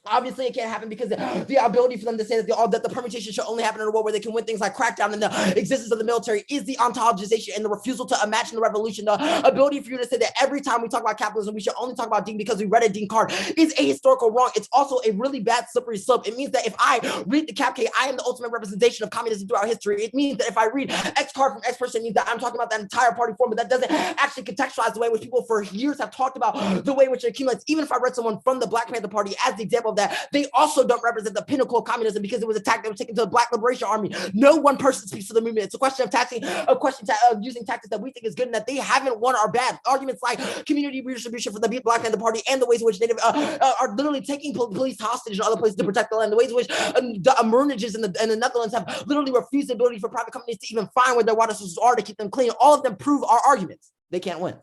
obviously, it can't happen because the ability for them to say that the permutation should only happen in a world where they can win things like crackdown and the existence of the military is the ontologization and the refusal to imagine the revolution. The ability for you to say that every time we talk about capitalism, we should only talk about Dean because we read a Dean card is a historical wrong. It's also a really bad slippery slope. It means that if I read the Cap K, I am the ultimate representation of communism throughout history. It means that if I read X card from X person, it means that I'm talking about that entire party form, but that doesn't actually contextualize the way in which people for years have talked about the way in which it accumulates. Even if I read someone from the Black Panther Party as the example of that, they also don't represent the pinnacle of communism because it was attacked that was taken to the Black Liberation Army. No one person speaks to the movement. It's a question of using tactics that we think is good and that they haven't won are bad. Arguments like community redistribution for the Black Panther Party and the ways in which Native are literally taking police hostage in other places to protect the land. The ways in which the emergencies in the Netherlands have literally refused the ability for private companies to even find where their water sources are to keep them clean. All of them prove our arguments. They can't win.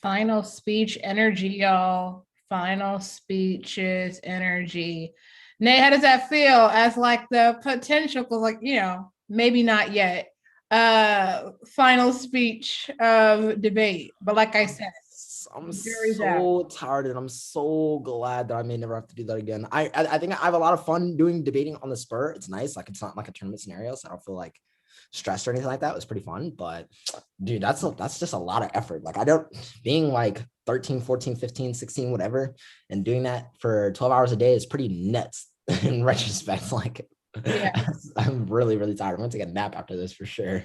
Final speech energy, y'all. Final speeches energy. Nate, how does that feel as like the potential? Because like, you know, maybe not yet. Final speech of debate. But like I said, I'm so tired and I'm so glad that I may never have to do that again. I think I have a lot of fun doing debating on the spur. It's nice. Like it's not like a tournament scenario, so I don't feel like stressed or anything like that. It was pretty fun. But dude, that's just a lot of effort. Like being like 13, 14, 15, 16, whatever, and doing that for 12 hours a day is pretty nuts in retrospect. Like yeah. I'm really, really tired. I'm gonna take a nap after this for sure.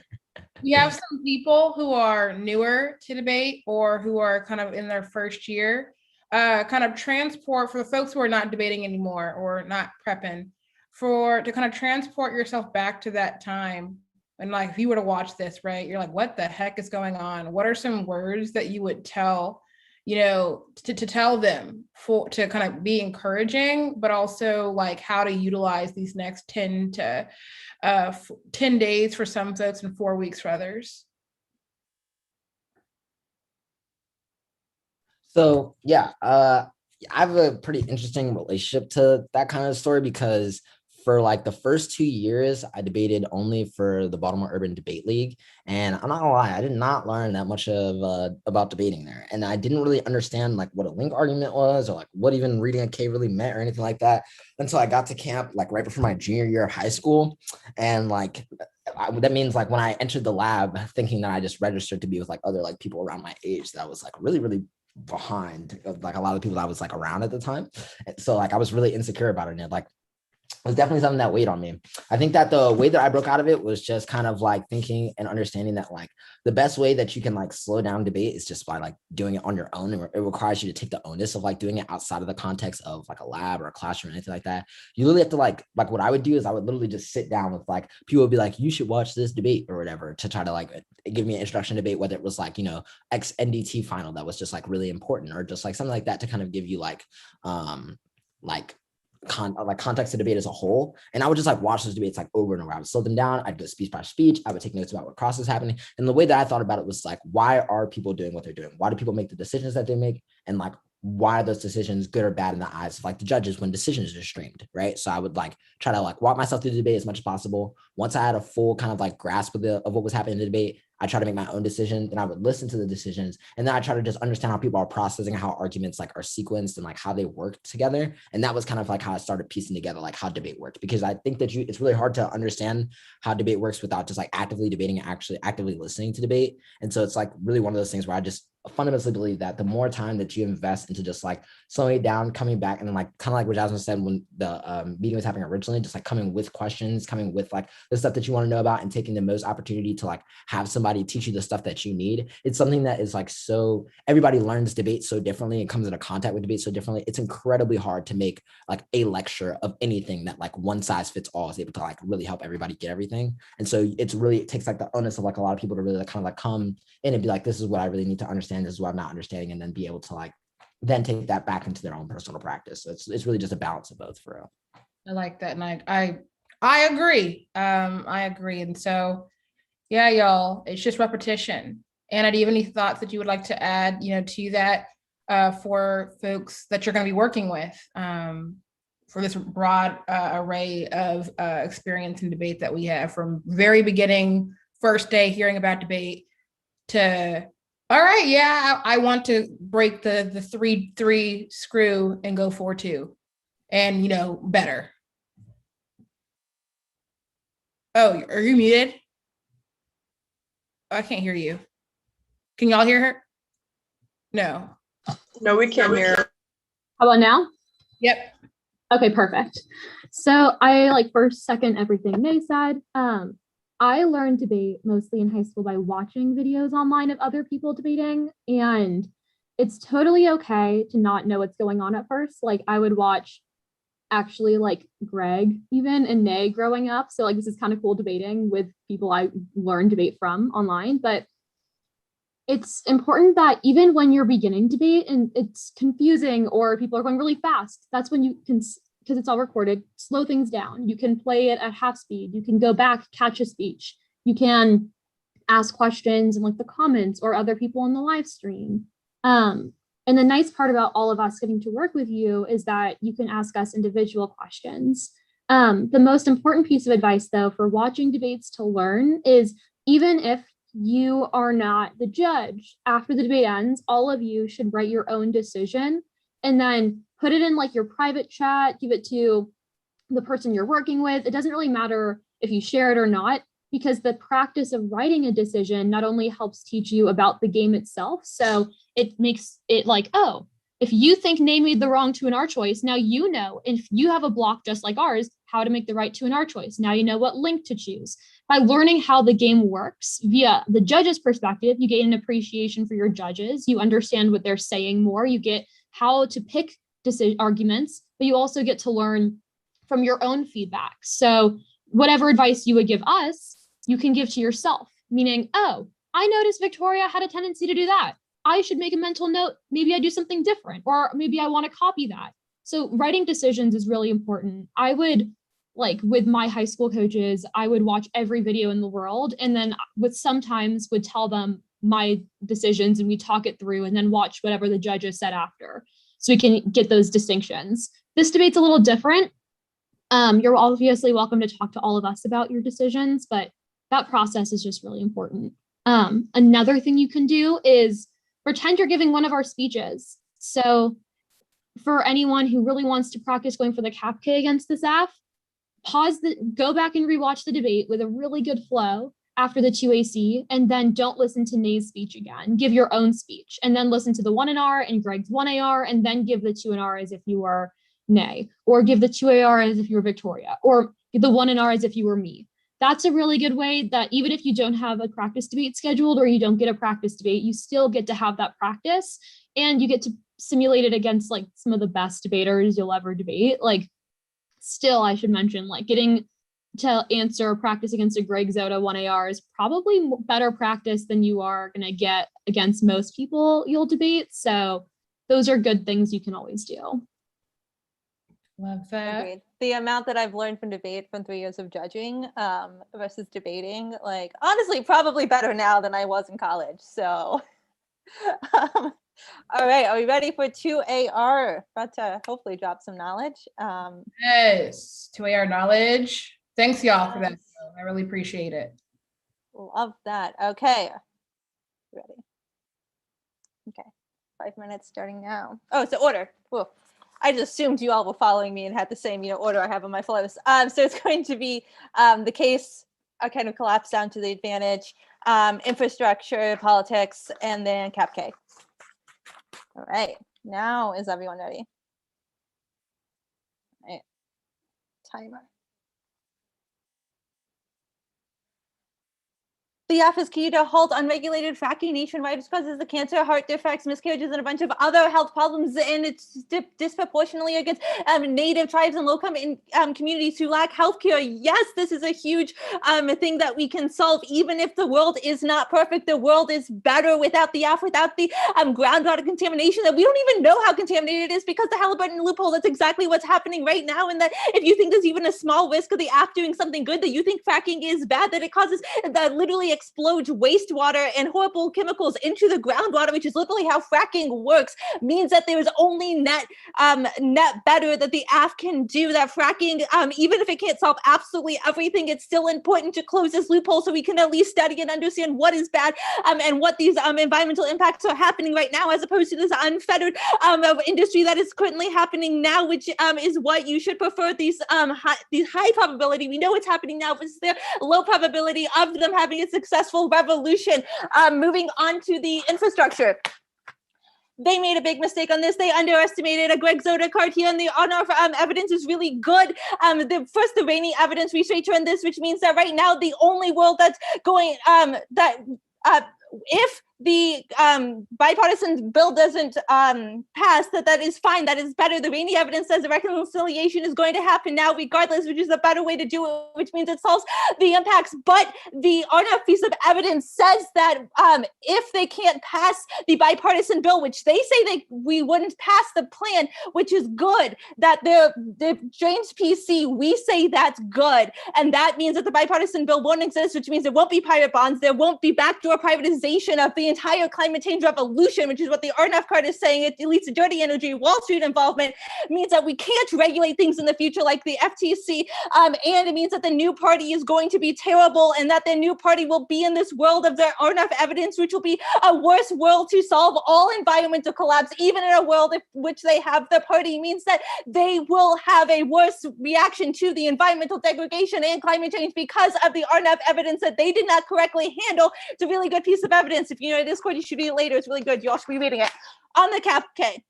We have some people who are newer to debate or who are kind of in their first year, kind of transport for the folks who are not debating anymore or not prepping to kind of transport yourself back to that time. And like, if you were to watch this, right, you're like, what the heck is going on? What are some words that you would tell, you know, to tell them to kind of be encouraging, but also like how to utilize these next 10 days for some folks and 4 weeks for others? So yeah, I have a pretty interesting relationship to that kind of story because for like the first 2 years, I debated only for the Baltimore Urban Debate League. And I'm not gonna lie, I did not learn that much about debating there. And I didn't really understand like what a link argument was or like what even reading a K really meant or anything like that until I got to camp like right before my junior year of high school. And like, that means like when I entered the lab thinking that I just registered to be with like other like people around my age, that was like really, really behind like a lot of the people that I was like around at the time. So like I was really insecure about it. And like it was definitely something that weighed on me. I think that the way that I broke out of it was just kind of like thinking and understanding that like the best way that you can like slow down debate is just by like doing it on your own. It requires you to take the onus of like doing it outside of the context of like a lab or a classroom or anything like that. You literally have to like what I would do is I would literally just sit down with like people would be like, you should watch this debate or whatever to try to like give me an introduction to debate, whether it was like, you know, X NDT final that was just like really important or just like something like that to kind of give you like context of debate as a whole. And I would just like watch those debates like over and over. I would slow them down. I'd go speech by speech. I would take notes about what cross is happening. And the way that I thought about it was like, why are people doing what they're doing? Why do people make the decisions that they make? And like, why are those decisions good or bad in the eyes of like the judges when decisions are streamed, right? So I would like try to like walk myself through the debate as much as possible. Once I had a full kind of like grasp of what was happening in the debate, I try to make my own decision, then I would listen to the decisions, and then I try to just understand how people are processing, how arguments like are sequenced and like how they work together. And that was kind of like how I started piecing together like how debate worked, because I think that it's really hard to understand how debate works without just like actively debating and actually actively listening to debate. And so it's like really one of those things where I just fundamentally believe that the more time that you invest into just like slowing it down, coming back, and then like kind of like what Jasmine said when the meeting was happening originally, just like coming with questions, coming with like the stuff that you want to know about, and taking the most opportunity to like have somebody teach you the stuff that you need. It's something that is like, so everybody learns debate so differently and comes into contact with debate so differently. It's incredibly hard to make like a lecture of anything that like one size fits all is able to like really help everybody get everything. And so it's really, it takes like the onus of like a lot of people to really like kind of like come in and be like, this is what I really need to understand, this is what I'm not understanding, and then be able to like then take that back into their own personal practice. So it's really just a balance of both for real. I like that. And I agree. I agree. And so, yeah, y'all, it's just repetition. Anna, do you have any thoughts that you would like to add, to that for folks that you're going to be working with for this broad array of experience and debate that we have, from very beginning, first day hearing about debate to, all right, yeah, I want to break the 3-3 screw and go 4-2 and, better. Oh, are you muted? I can't hear you. Can y'all hear her? No. No, we can't hear. How about now? Yep. Okay, perfect. So I like first, second, everything Nay said. I learned debate mostly in high school by watching videos online of other people debating, and it's totally okay to not know what's going on at first. Like I would watch actually like Greg even and Nay growing up. So like this is kind of cool debating with people I learned debate from online, but it's important that even when you're beginning debate and it's confusing or people are going really fast, that's when you can, because it's all recorded, slow things down. You can play it at half speed. You can go back, catch a speech. You can ask questions in like the comments or other people on the live stream. And the nice part about all of us getting to work with you is that you can ask us individual questions. The most important piece of advice, though, for watching debates to learn is, even if you are not the judge, after the debate ends, all of you should write your own decision and then put it in like your private chat, give it to the person you're working with. It doesn't really matter if you share it or not, because the practice of writing a decision not only helps teach you about the game itself, so it makes it like, oh, if you think Nay made the wrong 2-R choice, now you know, if you have a block just like ours, how to make the right 2-R choice. Now you know what link to choose. By learning how the game works via the judge's perspective, you gain an appreciation for your judges. You understand what they're saying more. You get how to pick arguments, but you also get to learn from your own feedback. So whatever advice you would give us, you can give to yourself, meaning, oh, I noticed Victoria had a tendency to do that. I should make a mental note. Maybe I do something different, or maybe I want to copy that. So writing decisions is really important. I would, like with my high school coaches, I would watch every video in the world, and then sometimes would tell them my decisions and we talk it through and then watch whatever the judges said after, so we can get those distinctions. This debate's a little different. You're obviously welcome to talk to all of us about your decisions, but that process is just really important. Another thing you can do is pretend you're giving one of our speeches. So for anyone who really wants to practice going for the CAPK against the SAF, go back and rewatch the debate with a really good flow after the 2AC, and then don't listen to Nay's speech again. Give your own speech, and then listen to the 1NR and Greg's 1AR, and then give the 2NR as if you were Nay, or give the 2AR as if you were Victoria, or the 1NR as if you were me. That's a really good way that even if you don't have a practice debate scheduled or you don't get a practice debate, you still get to have that practice, and you get to simulate it against like some of the best debaters you'll ever debate. Like, still, I should mention, like getting to answer practice against a Greg Zota 1AR is probably better practice than you are going to get against most people you'll debate. So those are good things you can always do. Love that. Agreed. The amount that I've learned from debate from 3 years of judging versus debating, like honestly, probably better now than I was in college. So, all right, are we ready for 2AR? About to hopefully drop some knowledge. Yes, 2AR knowledge. Thanks y'all for that. I really appreciate it. Love that. Okay. Ready. Okay. 5 minutes starting now. Oh, it's the order. Whoa. I just assumed you all were following me and had the same, order I have on my flows. So it's going to be the case kind of collapse down to the advantage, infrastructure, politics, and then cap K. All right. Now is everyone ready? All right. Timer. The F is key to halt unregulated fracking nationwide, which causes the cancer, heart defects, miscarriages, and a bunch of other health problems, and it's disproportionately against native tribes and low-income communities who lack healthcare. Yes, this is a huge thing that we can solve, even if the world is not perfect. The world is better without the F, without the groundwater contamination that we don't even know how contaminated it is because the Halliburton loophole. That's exactly what's happening right now. And that if you think there's even a small risk of the F doing something good, that you think fracking is bad, that it causes that literally explodes wastewater and horrible chemicals into the groundwater, which is literally how fracking works, means that there's only net better that the AF can do. That fracking, even if it can't solve absolutely everything, it's still important to close this loophole so we can at least study and understand what is bad and what these environmental impacts are happening right now, as opposed to this unfettered industry that is currently happening now, which is what you should prefer. These high probability, we know it's happening now, but it's their low probability of them having a successful revolution. Moving on to the infrastructure. They made a big mistake on this. They underestimated a Greg Zoda card here, and the on-off evidence is really good. The rainy evidence researcher in this, which means that right now the only world that's going if the bipartisan bill doesn't pass, that is fine, that is better. The rainy evidence says the reconciliation is going to happen now regardless, which is a better way to do it, which means it solves the impacts. But the RNF piece of evidence says that if they can't pass the bipartisan bill, which they say we wouldn't pass the plan, which is good, that the James PC, we say that's good. And that means that the bipartisan bill won't exist, which means there won't be pirate bonds, there won't be backdoor privatization of the entire climate change revolution, which is what the RNF card is saying. It leads to dirty energy, Wall Street involvement, means that we can't regulate things in the future like the FTC, and it means that the new party is going to be terrible, and that the new party will be in this world of the RNF evidence, which will be a worse world to solve all environmental collapse. Even in a world in which they have the party, means that they will have a worse reaction to the environmental degradation and climate change because of the RNF evidence that they did not correctly handle. It's a really good piece of evidence. If you know Discord, you should read it later. It's really good. You all should be reading it. On the cap K.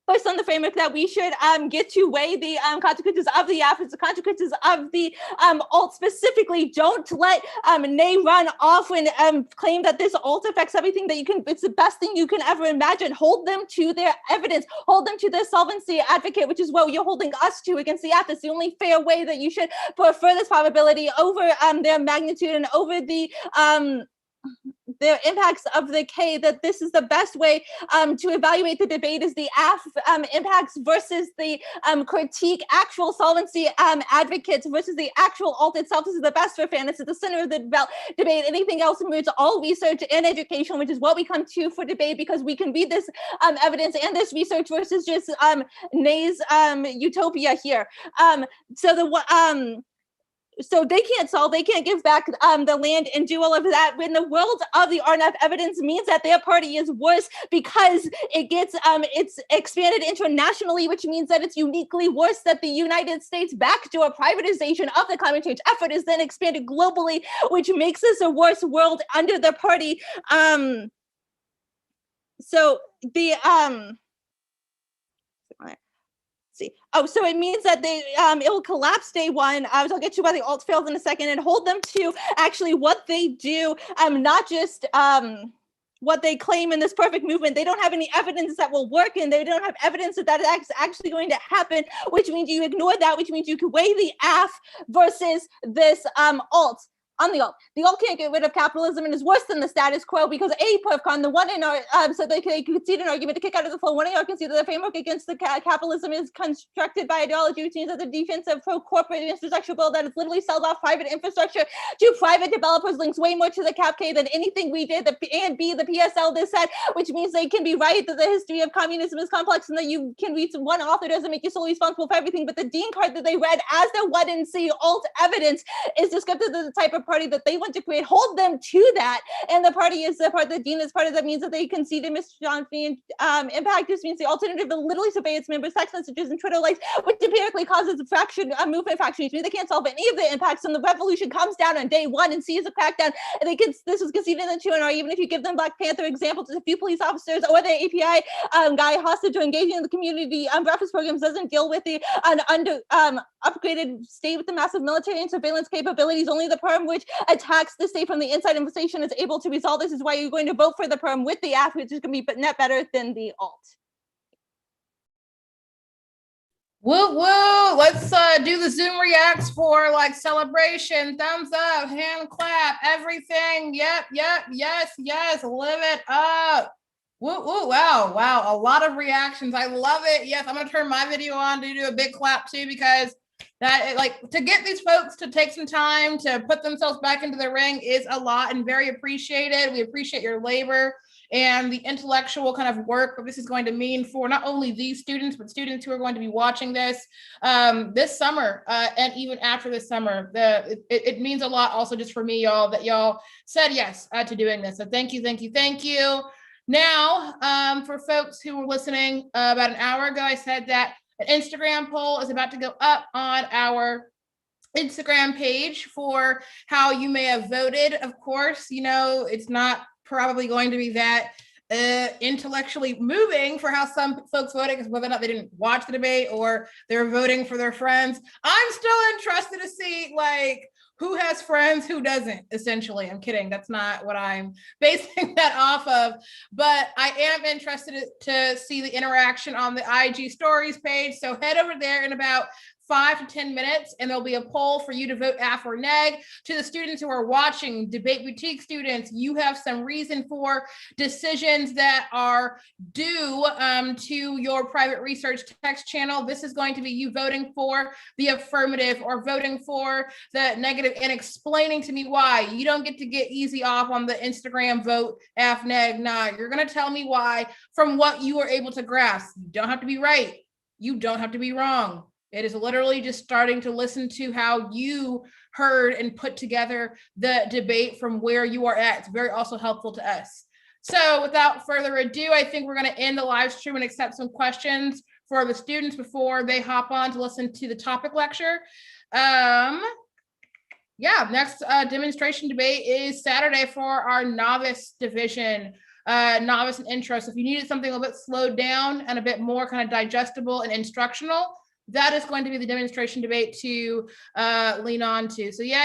First, on the framework that we should get to weigh the consequences of the F, the consequences of the alt specifically. Don't let Nay run off and claim that this alt affects everything that you can. It's the best thing you can ever imagine. Hold them to their evidence. Hold them to their solvency advocate, which is what you're holding us to against the F. It's the only fair way that you should prefer this probability over their magnitude and over the impacts of the K, that this is the best way to evaluate the debate is the AF impacts versus the critique actual solvency advocates versus the actual alt itself. This is the best for fairness. At the center of the debate. Anything else moves all research and education, which is what we come to for debate, because we can read this evidence and this research versus just Nay's utopia here. So they can't solve, they can't give back the land and do all of that when the world of the RNF evidence means that their party is worse because it gets, it's expanded internationally, which means that it's uniquely worse, that the United States backdoor privatization of the climate change effort is then expanded globally, which makes this a worse world under the party. So it means that it will collapse day one. I'll get to why the alt fails in a second, and hold them to actually what they do, not just what they claim in this perfect movement. They don't have any evidence that will work, and they don't have evidence that is actually going to happen, which means you ignore that, which means you can weigh the AF versus this alt. On the alt can't get rid of capitalism and is worse than the status quo because PerfCon, the one in our, so they could concede an argument to kick out of the flow. One in our concede that the framework against the capitalism is constructed by ideology, which means that the defensive pro-corporate infrastructure bill that is literally sells off private infrastructure to private developers links way more to the cap K than anything we did. The PSL this said, which means they can be right that the history of communism is complex and that you can read one author doesn't make you solely responsible for everything. But the Dean card that they read as the what and see alt evidence is descriptive of the type of party that they want to create, hold them to that. And the party is the part, the dean is part of that, means that they conceded Mr. Johnson impact. Just means the alternative will literally survey its members' text messages and Twitter likes, which empirically causes a movement fracture. They can't solve any of the impacts, and the revolution comes down on day one and sees a crackdown. And this was conceded in the QNR, even if you give them Black Panther examples, a few police officers or the API guy hostage or engaging in the community breakfast programs doesn't deal with the upgraded state with the massive military and surveillance capabilities. Only the perm which attacks the state from the inside infestation is able to resolve this. Is why you're going to vote for the perm with the app, which is going to be net better than the alt. Woo woo! Let's do the Zoom reacts for like celebration. Thumbs up, hand clap, everything. Yep, yes, live it up. Woo woo! Wow! A lot of reactions. I love it. Yes, I'm gonna turn my video on to do a big clap too, because that, like, to get these folks to take some time to put themselves back into the ring is a lot and very appreciated. We appreciate your labor and the intellectual kind of work that this is going to mean for not only these students, but students who are going to be watching this this summer and even after this summer. It means a lot also just for me, y'all, that y'all said yes to doing this. So thank you. Now, for folks who were listening about an hour ago, I said that an Instagram poll is about to go up on our Instagram page for how you may have voted. Of course, you know, it's not probably going to be that intellectually moving for how some folks voted, because whether or not they didn't watch the debate or they're voting for their friends. I'm still interested to see, like, who has friends, who doesn't, essentially. I'm kidding. That's not what I'm basing that off of. But I am interested to see the interaction on the IG stories page. So head over there in about 5 to 10 minutes, and there'll be a poll for you to vote AF or neg. To the students who are watching, Debate Boutique students, you have some reason for decisions that are due to your private research text channel. This is going to be you voting for the affirmative or voting for the negative and explaining to me why. You don't get to get easy off on the Instagram vote AF neg. Nah, you're going to tell me why from what you were able to grasp. You don't have to be right. You don't have to be wrong. It is literally just starting to listen to how you heard and put together the debate from where you are at. It's very also helpful to us. So without further ado, I think we're going to end the live stream and accept some questions for the students before they hop on to listen to the topic lecture. Next demonstration debate is Saturday for our novice division. Novice and intro. So if you needed something a little bit slowed down and a bit more kind of digestible and instructional, that is going to be the demonstration debate to lean on to. So yeah,